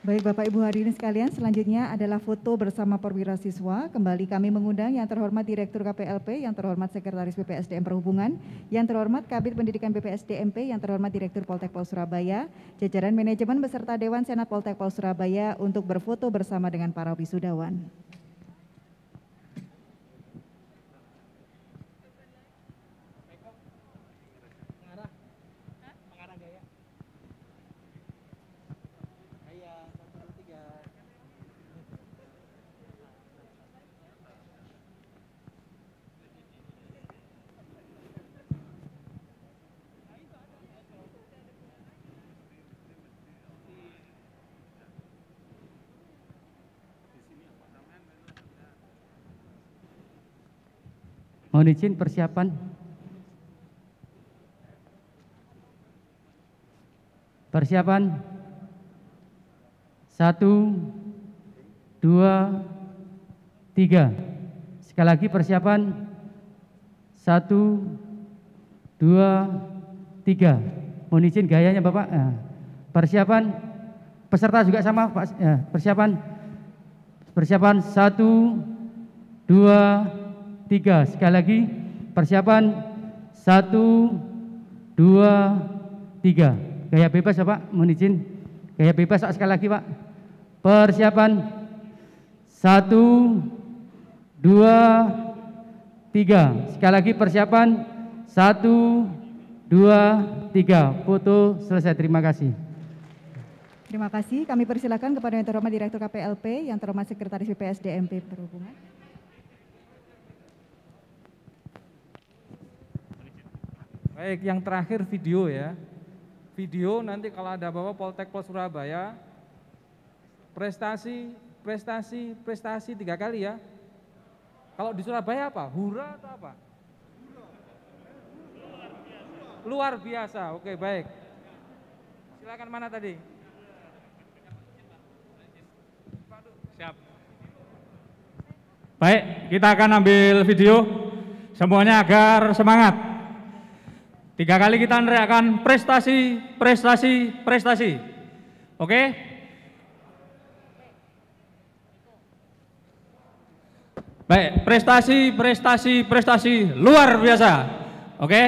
Baik Bapak Ibu hadirin sekalian, selanjutnya adalah foto bersama perwira siswa. Kembali kami mengundang yang terhormat Direktur KPLP, yang terhormat Sekretaris BPSDM Perhubungan, yang terhormat Kabid Pendidikan BPSDMP, yang terhormat Direktur Poltekpol Surabaya, jajaran manajemen beserta Dewan Senat Poltekpol Surabaya untuk berfoto bersama dengan para wisudawan. Mohon izin persiapan. Persiapan. 1, 2, 3. Sekali lagi persiapan. 1, 2, 3. Mohon izin gayanya Bapak. Persiapan. Peserta juga sama Pak. Persiapan. Persiapan 1, 2, 3. Sekali lagi persiapan 1, 2, 3. Gaya bebas ya Pak, mohon izin. Gaya bebas sekali lagi Pak. Persiapan 1, 2, 3. Sekali lagi persiapan 1, 2, 3. Foto selesai, terima kasih. Terima kasih, kami persilakan kepada yang terhormat Direktur KPLP, yang terhormat Sekretaris BPSDMP Perhubungan. Baik, yang terakhir video ya. Video nanti kalau ada Bapak Poltekpol Surabaya, prestasi 3 kali ya. Kalau di Surabaya apa? Hura atau apa? Luar biasa. Oke, baik. Silakan, mana tadi? Siap. Baik, kita akan ambil video semuanya agar semangat. 3 kali kita meneriakkan prestasi, prestasi, prestasi. Oke? Baik, prestasi, prestasi, prestasi luar biasa. Oke?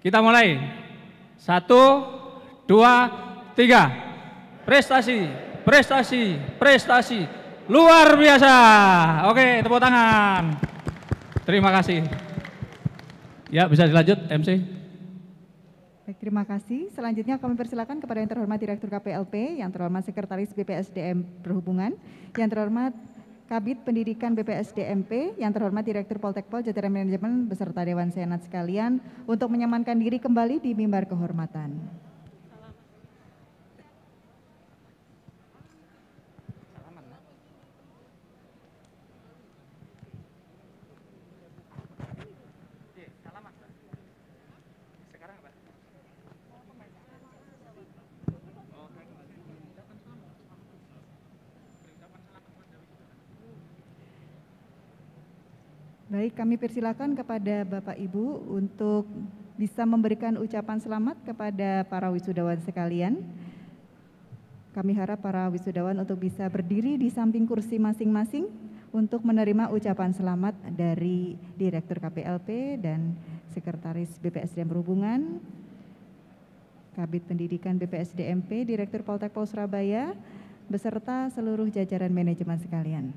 Kita mulai. 1, 2, 3. Prestasi, prestasi, prestasi luar biasa. Oke, tepuk tangan. Terima kasih. Ya, bisa dilanjut, MC. Baik, terima kasih. Selanjutnya kami persilakan kepada yang terhormat Direktur KPLP, yang terhormat Sekretaris BPSDM Perhubungan, yang terhormat Kabid Pendidikan BPSDMP, yang terhormat Direktur Poltekpol, jajaran manajemen beserta Dewan Senat sekalian untuk menyamankan diri kembali di mimbar kehormatan. Baik, kami persilakan kepada Bapak Ibu untuk bisa memberikan ucapan selamat kepada para wisudawan sekalian. Kami harap para wisudawan untuk bisa berdiri di samping kursi masing-masing untuk menerima ucapan selamat dari Direktur KPLP dan Sekretaris BPSDM Perhubungan, Kabid Pendidikan BPSDMP, Direktur Poltekpol Surabaya, beserta seluruh jajaran manajemen sekalian.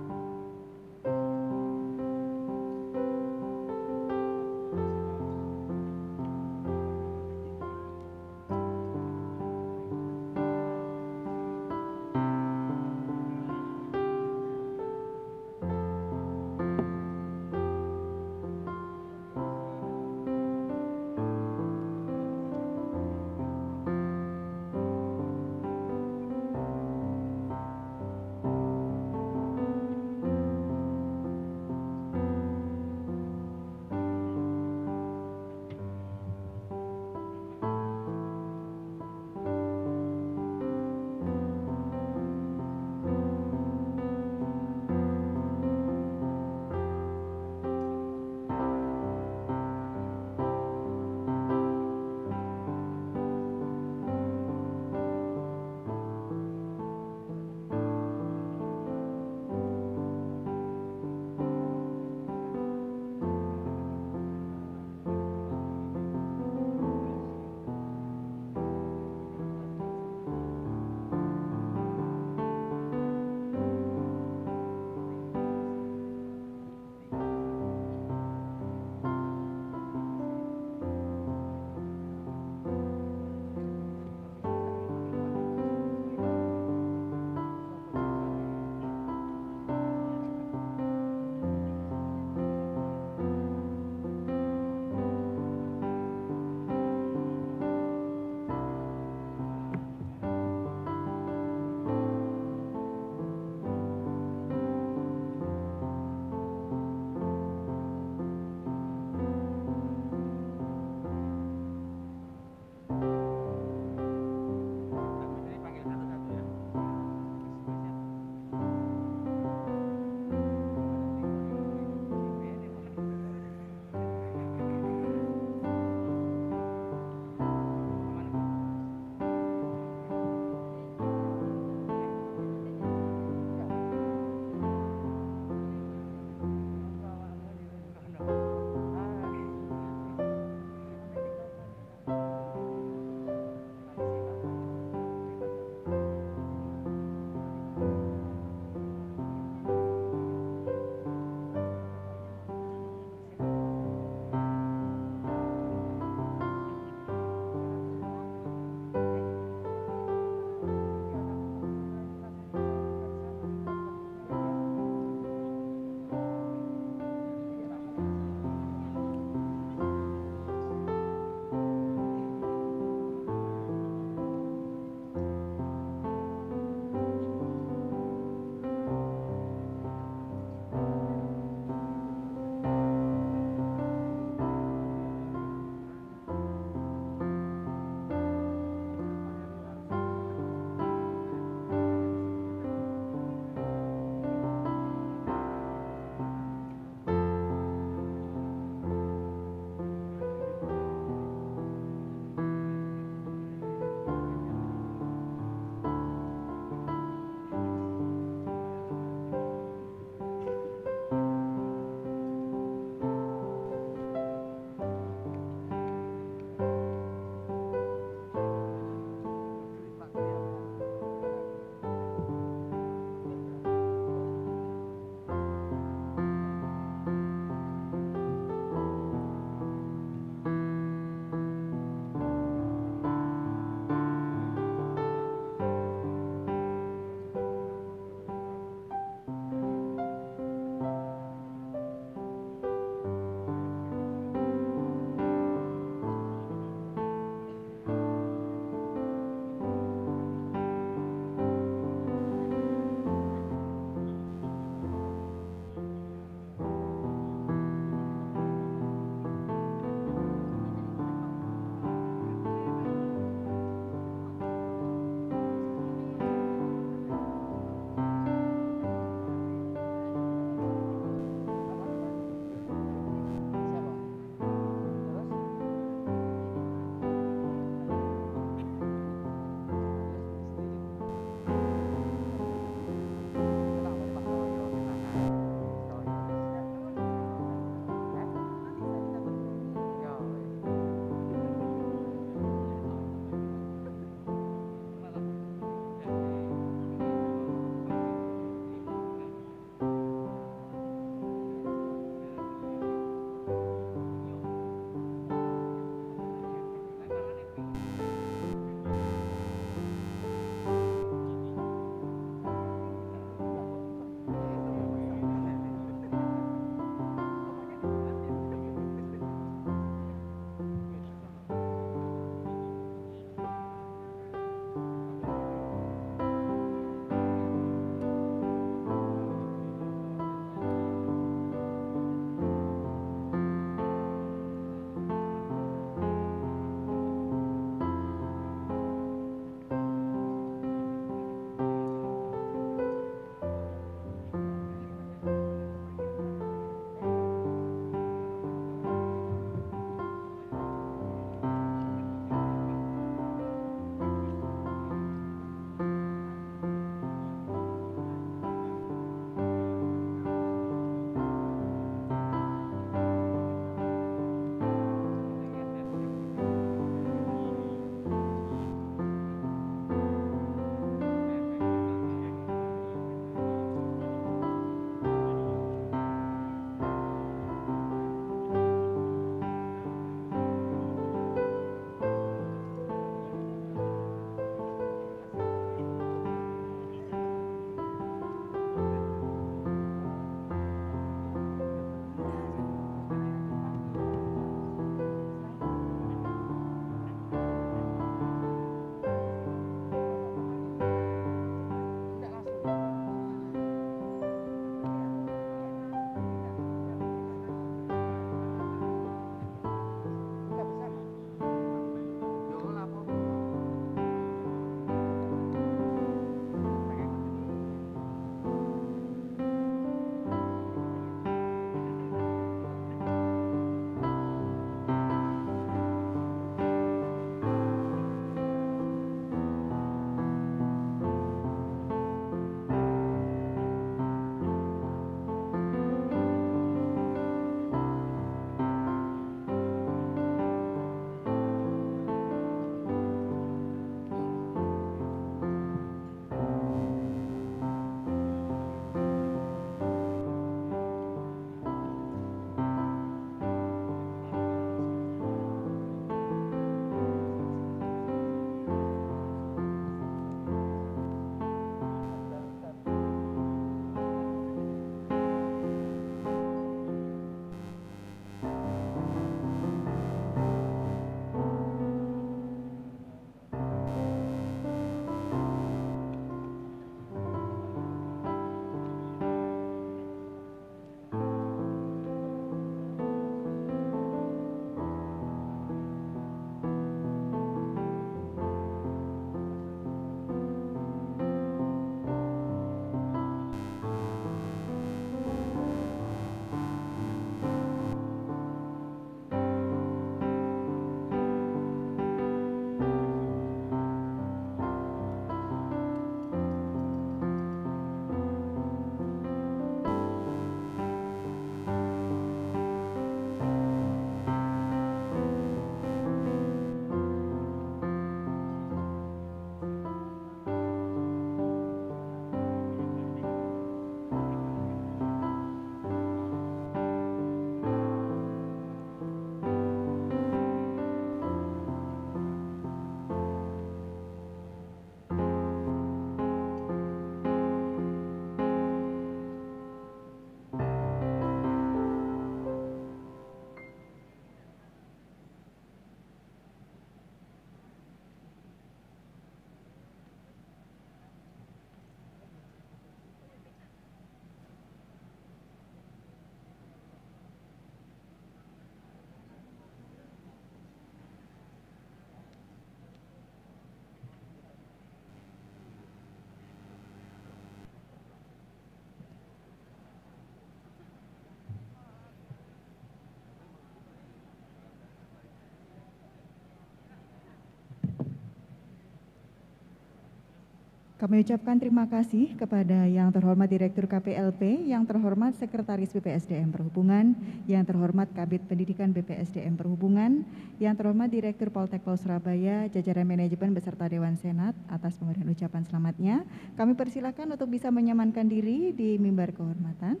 Kami ucapkan terima kasih kepada yang terhormat Direktur KPLP, yang terhormat Sekretaris BPSDM Perhubungan, yang terhormat Kabid Pendidikan BPSDM Perhubungan, yang terhormat Direktur Poltekpol Surabaya, jajaran manajemen beserta Dewan Senat atas pemberian ucapan selamatnya. Kami persilakan untuk bisa menyamankan diri di mimbar kehormatan.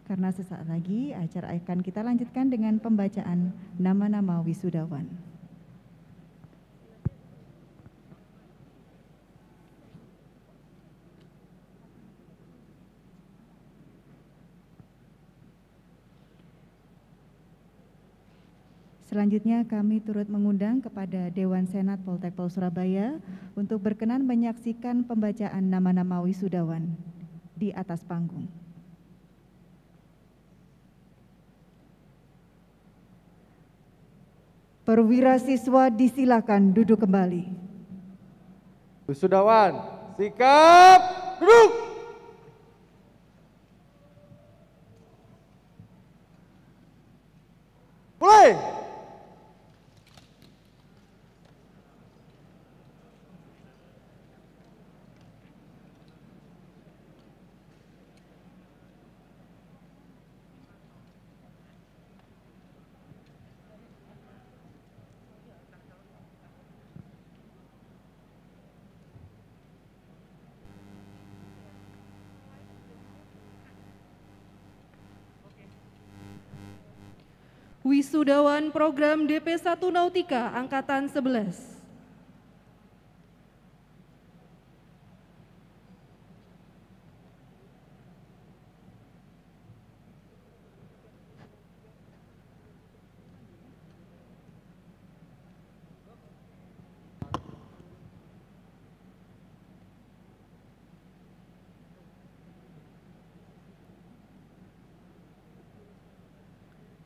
Karena sesaat lagi acara akan kita lanjutkan dengan pembacaan nama-nama wisudawan. Selanjutnya kami turut mengundang kepada Dewan Senat Poltekpol Surabaya untuk berkenan menyaksikan pembacaan nama-nama wisudawan di atas panggung. Perwira siswa disilakan duduk kembali. Wisudawan, sikap duduk. Mulai. Wisudawan Program DP1 Nautika Angkatan 11.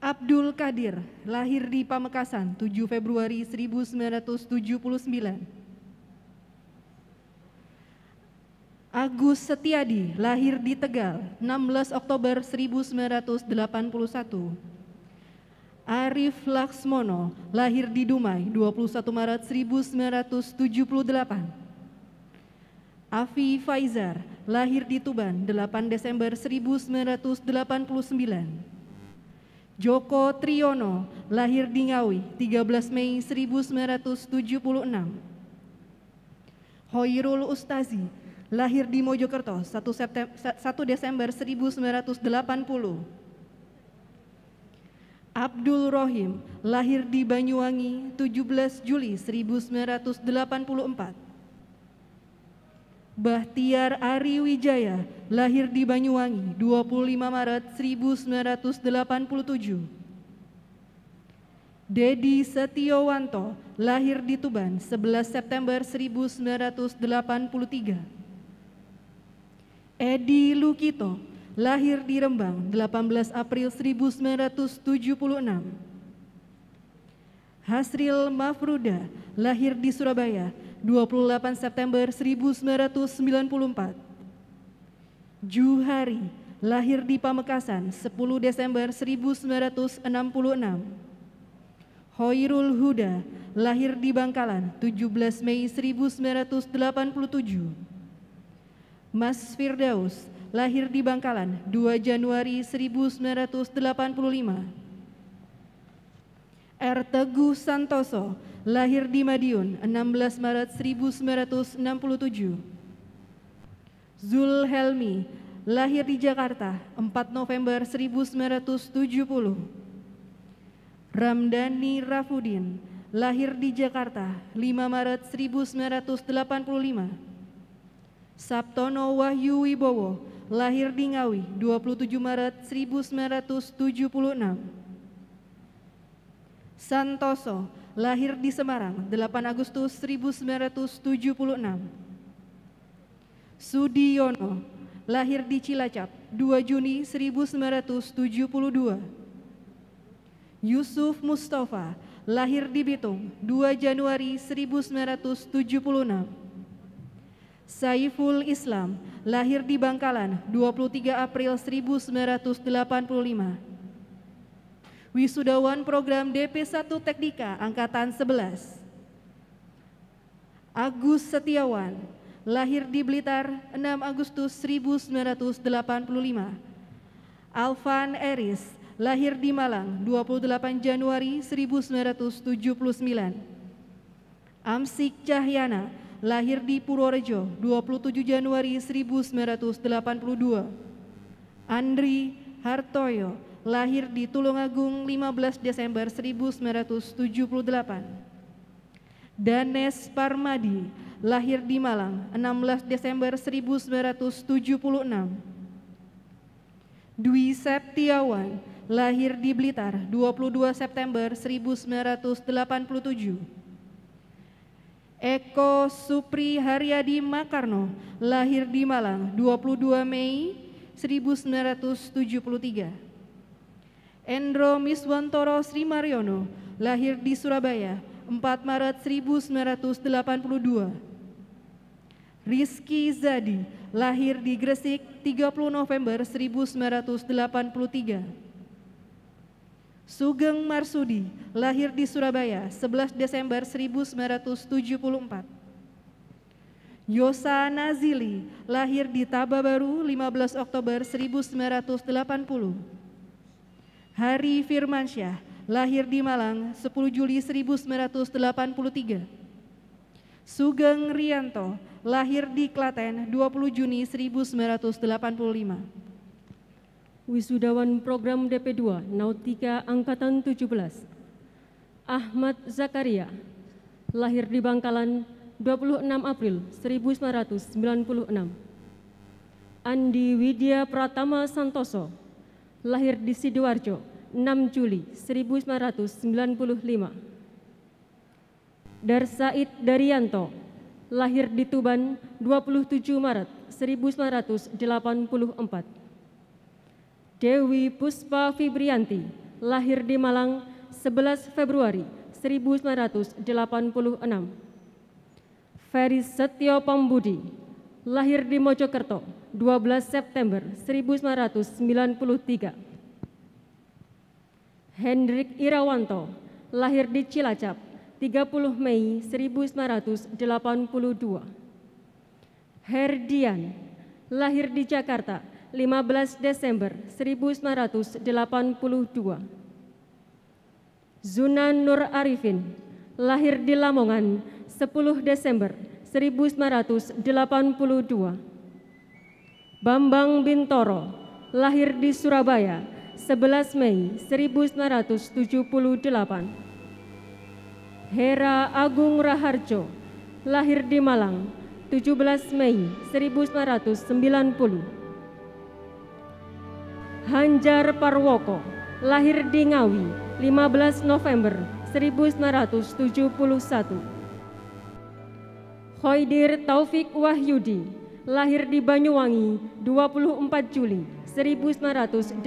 Abdul Qadir, lahir di Pamekasan 7 Februari 1979. Agus Setiadi, lahir di Tegal 16 Oktober 1981. Arif Laksmono, lahir di Dumai 21 Maret 1978. Afi Faizar, lahir di Tuban 8 Desember 1989. Joko Triyono, lahir di Ngawi 13 Mei 1976. Hoirul Ustazi, lahir di Mojokerto 1 Desember 1980. Abdul Rohim, lahir di Banyuwangi 17 Juli 1984. Bahtiar Ari Wijaya, lahir di Banyuwangi 25 Maret 1987. Dedi Setiowanto, lahir di Tuban 11 September 1983. Edi Lukito, lahir di Rembang 18 April 1976. Hasril Mafruda, lahir di Surabaya 28 September 1994. Juhari, lahir di Pamekasan 10 Desember 1966. Hoirul Huda, lahir di Bangkalan 17 Mei 1987. Mas Firdaus, lahir di Bangkalan 2 Januari 1985. R. Teguh Santoso, lahir di Madiun 16 Maret 1967. Zul Helmi, lahir di Jakarta 4 November 1970. Ramdhani Rafudin, lahir di Jakarta 5 Maret 1985. Sabtono Wahyu Wibowo, lahir di Ngawi 27 Maret 1976. Santoso, lahir di Semarang 8 Agustus 1976. Sudiono, lahir di Cilacap 2 Juni 1972. Yusuf Mustafa, lahir di Bitung 2 Januari 1976. Saiful Islam, lahir di Bangkalan 23 April 1985. Wisudawan Program DP1 Teknika Angkatan 11. Agus Setiawan, lahir di Blitar 6 Agustus 1985. Alvan Eris, lahir di Malang 28 Januari 1979. Amsik Cahyana, lahir di Purworejo 27 Januari 1982. Andri Hartoyo, lahir di Tulungagung 15 Desember 1978. Danes Parmadi, lahir di Malang 16 Desember 1976. Dwi Septiawan, lahir di Blitar 22 September 1987. Eko Supri Haryadi Makarno, lahir di Malang 22 Mei 1973. Endro Miswantoro Sri Mariono, lahir di Surabaya 4 Maret 1982. Rizky Zadi, lahir di Gresik 30 November 1983. Sugeng Marsudi, lahir di Surabaya 11 Desember 1974. Yosa Nazili, lahir di Tababaru 15 Oktober 1980. Hari Firmansyah, lahir di Malang 10 Juli 1983. Sugeng Rianto, lahir di Klaten 20 Juni 1985. Wisudawan program DP2 Nautika Angkatan 17. Ahmad Zakaria, lahir di Bangkalan 26 April 1996. Andi Widya Pratama Santoso, lahir di Sidoarjo 6 Juli 1995. Darsaid Daryanto, lahir di Tuban 27 Maret 1984. Dewi Puspa Fibrianti, lahir di Malang 11 Februari 1986. Ferry Setio Pambudi, lahir di Mojokerto 12 September 1993. Hendrik Irawanto, lahir di Cilacap 30 Mei 1982. Herdian, lahir di Jakarta 15 Desember 1982. Zunan Nur Arifin, lahir di Lamongan 10 Desember 1982. Bambang Bintoro, lahir di Surabaya 11 Mei 1978. Hera Agung Raharjo, lahir di Malang 17 Mei 1990. Hanjar Parwoko, lahir di Ngawi 15 November 1971. Khoidir Taufik Wahyudi, lahir di Banyuwangi 24 Juli 1982.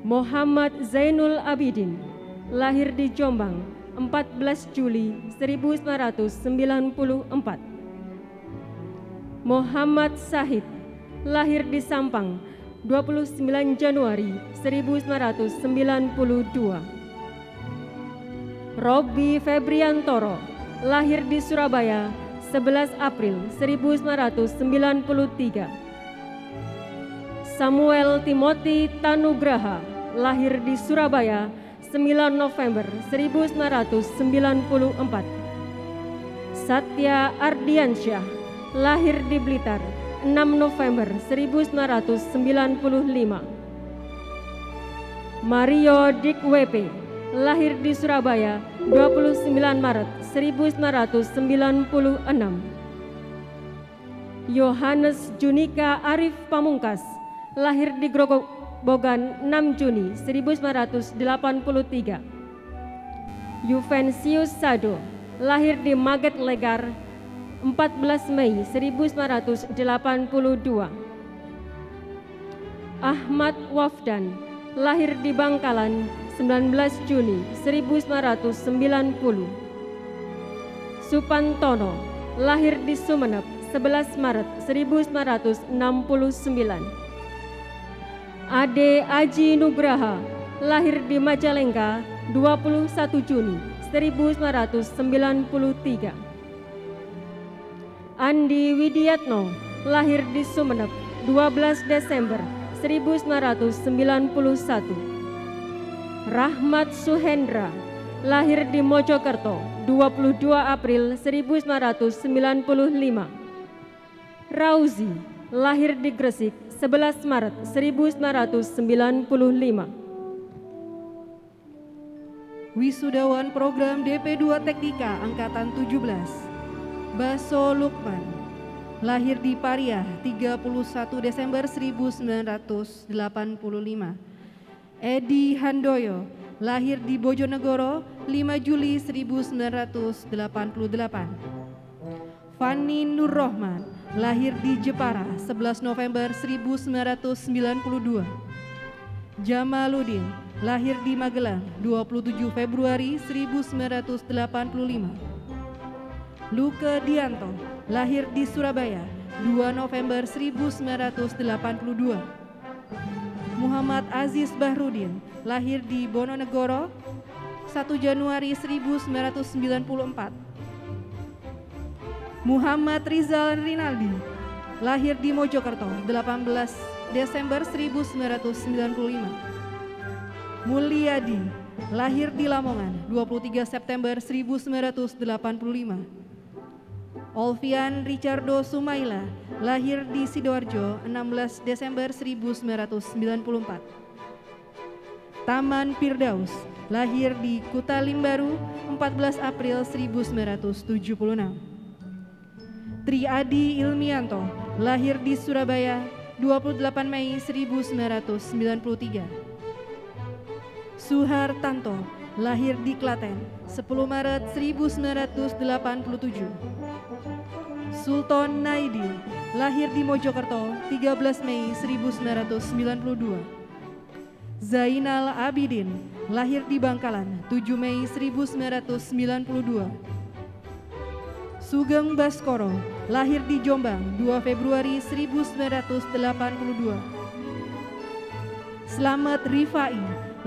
Muhammad Zainul Abidin, lahir di Jombang 14 Juli 1994. Muhammad Sahid, lahir di Sampang 29 Januari 1992. Robby Febriantoro, lahir di Surabaya 11 April 1993. Samuel Timothy Tanugraha, lahir di Surabaya 9 November 1994. Satya Ardiansyah, lahir di Blitar 6 November 1995. Mario Dikwepe, lahir di Surabaya 29 Maret 1996. Yohanes Junika Arif Pamungkas, lahir di Grobogan 6 Juni 1983. Juvencius Sado, lahir di Maget Legar 14 Mei 1982. Ahmad Wafdan, lahir di Bangkalan 19 Juni 1990. Supantono, lahir di Sumeneb 11 Maret 1969. Ade Aji Nugraha, lahir di Majalengka 21 Juni 1993. Andi Widiatno, lahir di Sumeneb, 12 Desember 1991. Rahmat Suhendra, lahir di Mojokerto, 22 April 1995. Rauzi, lahir di Gresik, 11 Maret 1995. Wisudawan Program DP2 Teknika Angkatan 17, Baso Lukman, lahir di Pariah, 31 Desember 1985. Edi Handoyo, lahir di Bojonegoro, 5 Juli 1988. Fani Nurrohman, lahir di Jepara, 11 November 1992. Jamaluddin, lahir di Magelang, 27 Februari 1985. Luke Dianto, lahir di Surabaya, 2 November 1982. Muhammad Aziz Bahrudin, lahir di Bononegoro, 1 Januari 1994. Muhammad Rizal Rinaldi, lahir di Mojokerto, 18 Desember 1995. Mulyadi, lahir di Lamongan, 23 September 1985. Olvian Ricardo Sumaila, lahir di Sidoarjo, 16 Desember 1994. Taman Firdaus, lahir di Kuta Limbaru, 14 April 1976. Triadi Ilmianto, lahir di Surabaya, 28 Mei 1993. Suhartanto, lahir di Klaten, 10 Maret 1987. Sultan Naidi, lahir di Mojokerto, 13 Mei 1992. Zainal Abidin, lahir di Bangkalan, 7 Mei 1992. Sugeng Baskoro, lahir di Jombang, 2 Februari 1982. Slamet Rifai,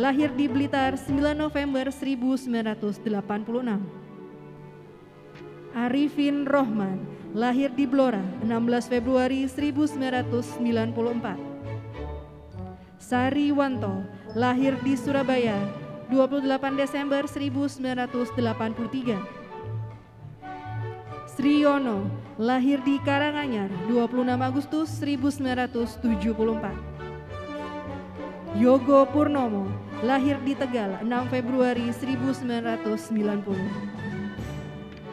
lahir di Blitar, 9 November 1986. Arifin Rohman, lahir di Blora, 16 Februari 1994. Sari Wanto, lahir di Surabaya, 28 Desember 1983. Sriyono, lahir di Karanganyar, 26 Agustus 1974. Yogo Purnomo, lahir di Tegal, 6 Februari 1990.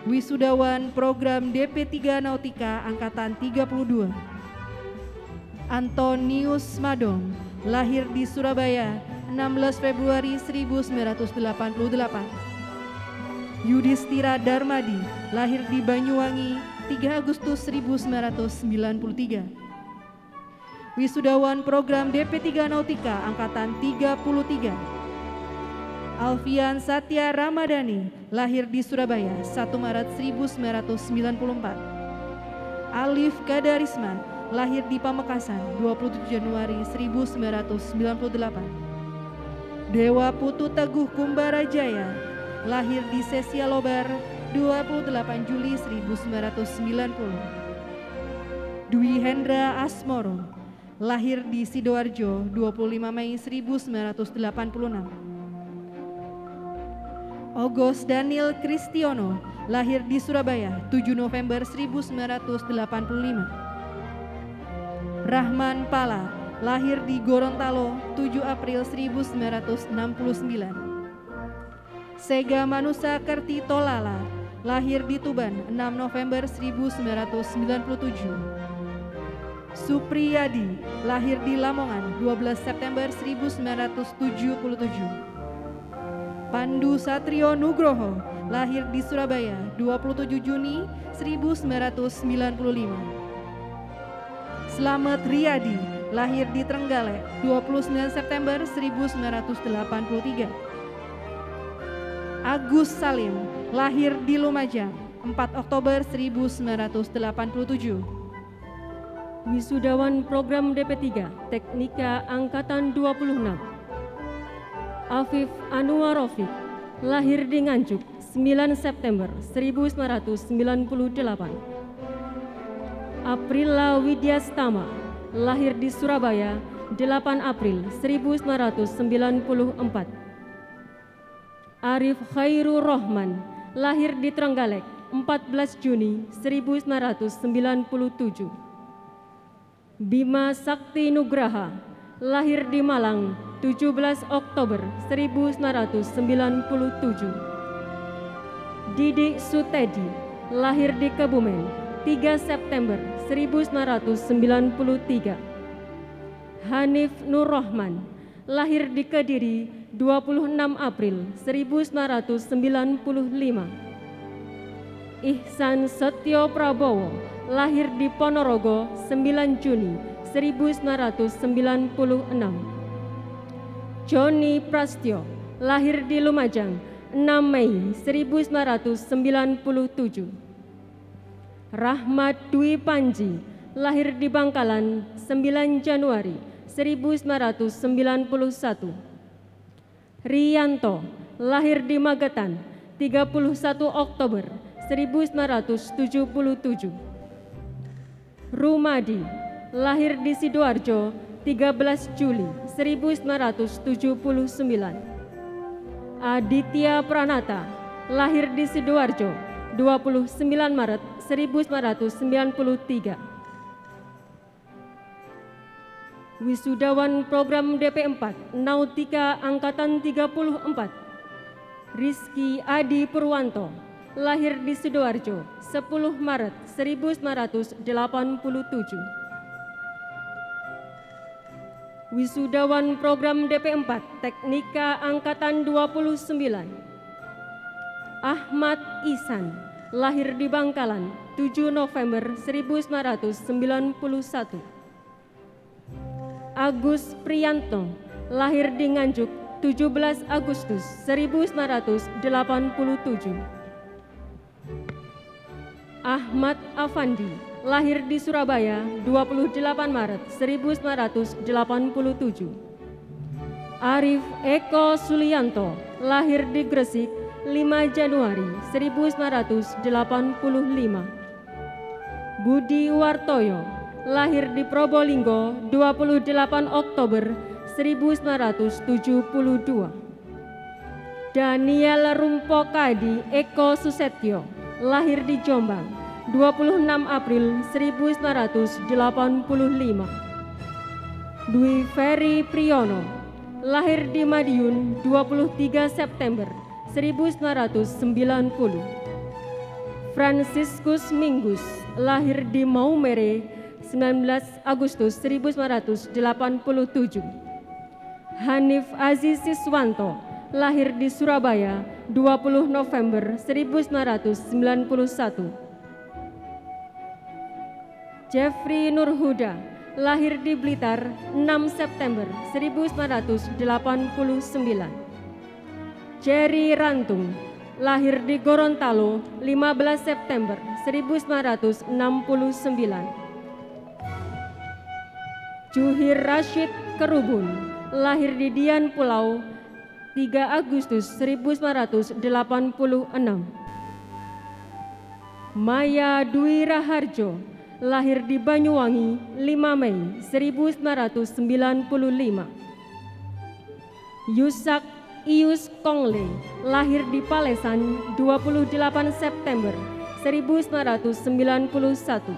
Wisudawan Program DP3 Nautika Angkatan 32. Antonius Madong, lahir di Surabaya, 16 Februari 1988. Yudhistira Darmadi, lahir di Banyuwangi, 3 Agustus 1993. Wisudawan Program DP3 Nautika Angkatan 33. Alfian Satya Ramadhani, lahir di Surabaya, 1 Maret 1994. Alif Kadarisman, lahir di Pamekasan, 27 Januari 1998. Dewa Putu Teguh Kumbarajaya, lahir di Sesia Lobar, 28 Juli 1990. Dwi Hendra Asmoro, lahir di Sidoarjo, 25 Mei 1986. Ogos Daniel Kristiono, lahir di Surabaya, 7 November 1985. Rahman Pala, lahir di Gorontalo, 7 April 1969. Sega Manusa Kerti Tolala, lahir di Tuban, 6 November 1997. Supriyadi, lahir di Lamongan, 12 September 1977. Pandu Satrio Nugroho, lahir di Surabaya, 27 Juni 1995. Slamet Riyadi, lahir di Trenggalek, 29 September 1983. Agus Salim, lahir di Lumajang, 4 Oktober 1987. Wisudawan Program DP3 Teknika Angkatan 26. Afif Anwar Rafiq, lahir di Nganjuk, 9 September 1998. Aprila Widyastama, lahir di Surabaya, 8 April 1994. Arif Khairur Rahman, lahir di Trenggalek, 14 Juni 1997. Bima Sakti Nugraha, lahir di Malang, 17 Oktober 1997. Didik Sutedi, lahir di Kebumen, 3 September 1993. Hanif Nur Rahman, lahir di Kediri, 26 April 1995. Ihsan Setyo Prabowo, lahir di Ponorogo, 9 Juni 1996. Joni Prastyo, lahir di Lumajang, 6 Mei 1997. Rahmat Dwi Panji, lahir di Bangkalan, 9 Januari 1991. Rianto, lahir di Magetan, 31 Oktober 1977. Rumadi, lahir di Sidoarjo, 13 Juli 1979. Aditya Pranata, lahir di Sidoarjo, 29 Maret 1993. Wisudawan Program DP4 Nautika Angkatan 34, Rizky Adi Purwanto, lahir di Sidoarjo, 10 Maret 1987. Wisudawan Program DP4 Teknika Angkatan 29, Ahmad Ihsan, lahir di Bangkalan, 7 November 1991. Agus Priyanto, lahir di Nganjuk, 17 Agustus 1987. Ahmad Afandi, lahir di Surabaya, 28 Maret 1987. Arif Eko Sulianto, lahir di Gresik, 5 Januari 1985. Budi Wartoyo, lahir di Probolinggo, 28 Oktober 1972. Daniel Rumpokadi Eko Susetyo, lahir di Jombang, 26 April 1985. Dwi Ferry Priyono, lahir di Madiun, 23 September 1990. Franciscus Minggus, lahir di Maumere, 19 Agustus 1987. Hanif Aziz Siswanto, lahir di Surabaya, 20 November 1991. Jeffrey Nurhuda, lahir di Blitar, 6 September 1989. Jerry Rantung, lahir di Gorontalo, 15 September 1969. Juhir Rashid Kerubun, lahir di Dian Pulau, 3 Agustus 1986. Maya Dwi Raharjo, lahir di Banyuwangi, 5 Mei 1995. Yusak Ius Kongle, lahir di Palesan, 28 September 1991.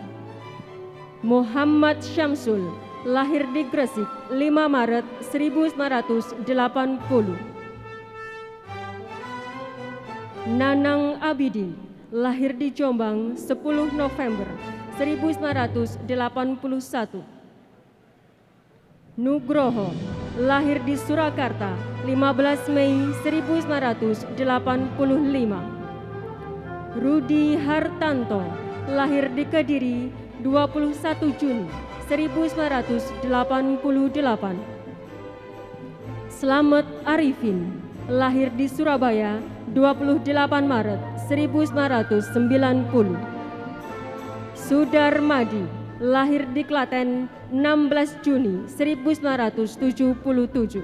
Muhammad Syamsul, lahir di Gresik, 5 Maret 1980. Nanang Abidin, lahir di Jombang, 10 November 1981. Nugroho, lahir di Surakarta, 15 Mei 1985. Rudi Hartanto, lahir di Kediri, 21 Juni 1988. Slamet Arifin, lahir di Surabaya, 28 Maret 1990. Sudarmadi, lahir di Klaten, 16 Juni 1977.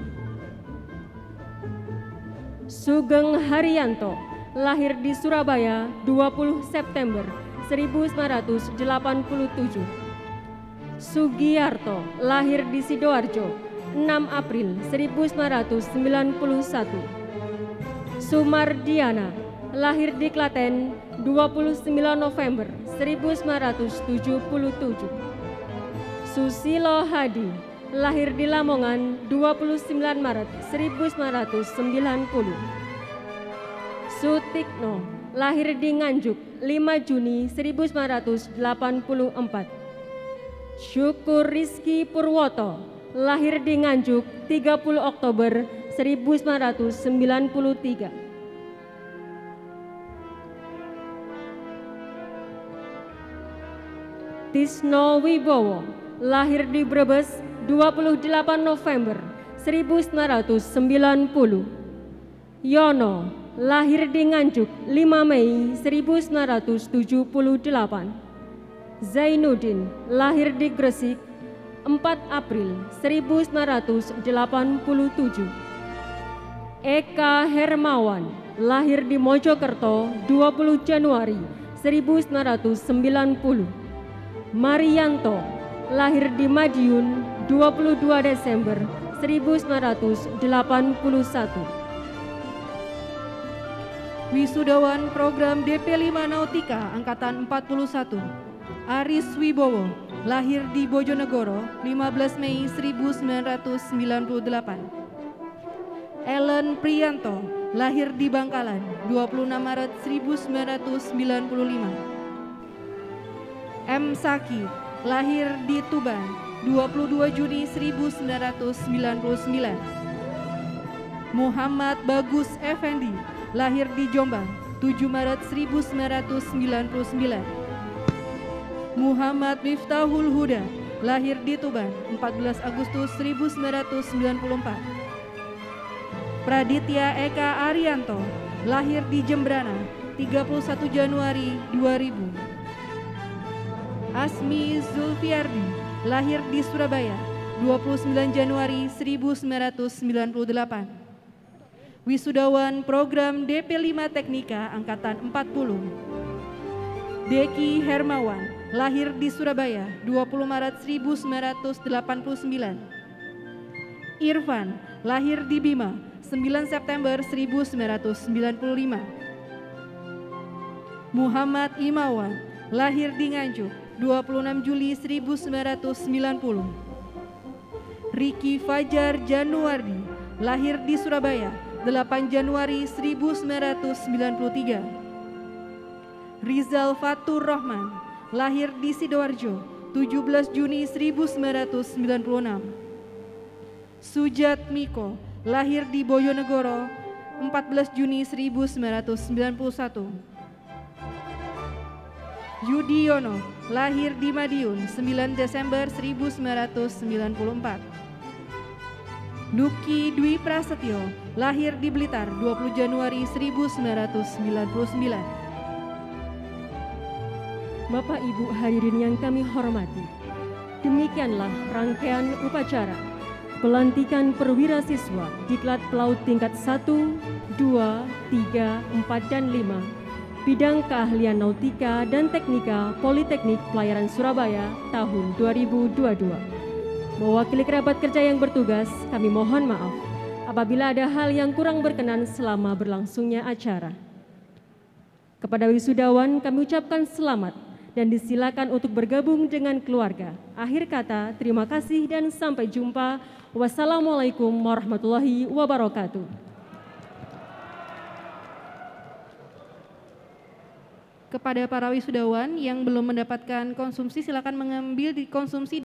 Sugeng Haryanto, lahir di Surabaya, 20 September 1987. Sugiyarto, lahir di Sidoarjo, 6 April 1991. Sumardiana, lahir di Klaten, 29 November 1977. Susilo Hadi, lahir di Lamongan, 29 Maret 1990. Sutikno, lahir di Nganjuk, 5 Juni 1984. Syukur Rizky Purwoto, lahir di Nganjuk, 30 Oktober 1993. Tisno Wibowo, lahir di Brebes, 28 November 1990. Yono, lahir di Nganjuk, 5 Mei 1978. Zainuddin, lahir di Gresik, 4 April 1987. Eka Hermawan, lahir di Mojokerto, 20 Januari 1990. Marianto, lahir di Madiun, 22 Desember 1981. Wisudawan Program DP5 Nautika Angkatan 41, Aris Wibowo, lahir di Bojonegoro, 15 Mei 1998. Ellen Priyanto, lahir di Bangkalan, 26 Maret 1995. M. Saki, lahir di Tuban, 22 Juni 1999. Muhammad Bagus Effendi, lahir di Jombang, 7 Maret 1999. Muhammad Miftahul Huda, lahir di Tuban, 14 Agustus 1994. Praditya Eka Arianto, lahir di Jembrana, 31 Januari 2000. Asmi Zulfiardi, lahir di Surabaya, 29 Januari 1998. Wisudawan Program DP5 Teknika Angkatan 40. Deki Hermawan, lahir di Surabaya, 20 Maret 1989. Irfan, lahir di Bima, 9 September 1995. Muhammad Imawan, lahir di Nganjuk, 26 Juli 1990. Riki Fajar Januardi, lahir di Surabaya, 8 Januari 1993. Rizal Fatur Rahman, lahir di Sidoarjo, 17 Juni 1996. Sujat Miko, lahir di Bojonegoro, 14 Juni 1991. Yudi Yono, lahir di Madiun, 9 Desember 1994. Nuki Dwi Prasetyo, lahir di Blitar, 20 Januari 1999. Bapak Ibu hadirin yang kami hormati, demikianlah rangkaian upacara pelantikan perwira siswa Diklat Pelaut tingkat 1, 2, 3, 4, dan 5 bidang keahlian nautika dan teknika Politeknik Pelayaran Surabaya tahun 2022. Mewakili kerabat kerja yang bertugas, kami mohon maaf apabila ada hal yang kurang berkenan selama berlangsungnya acara. Kepada wisudawan kami ucapkan selamat dan disilakan untuk bergabung dengan keluarga. Akhir kata, terima kasih dan sampai jumpa. Wassalamualaikum warahmatullahi wabarakatuh. Kepada para wisudawan yang belum mendapatkan konsumsi, silakan mengambil di konsumsi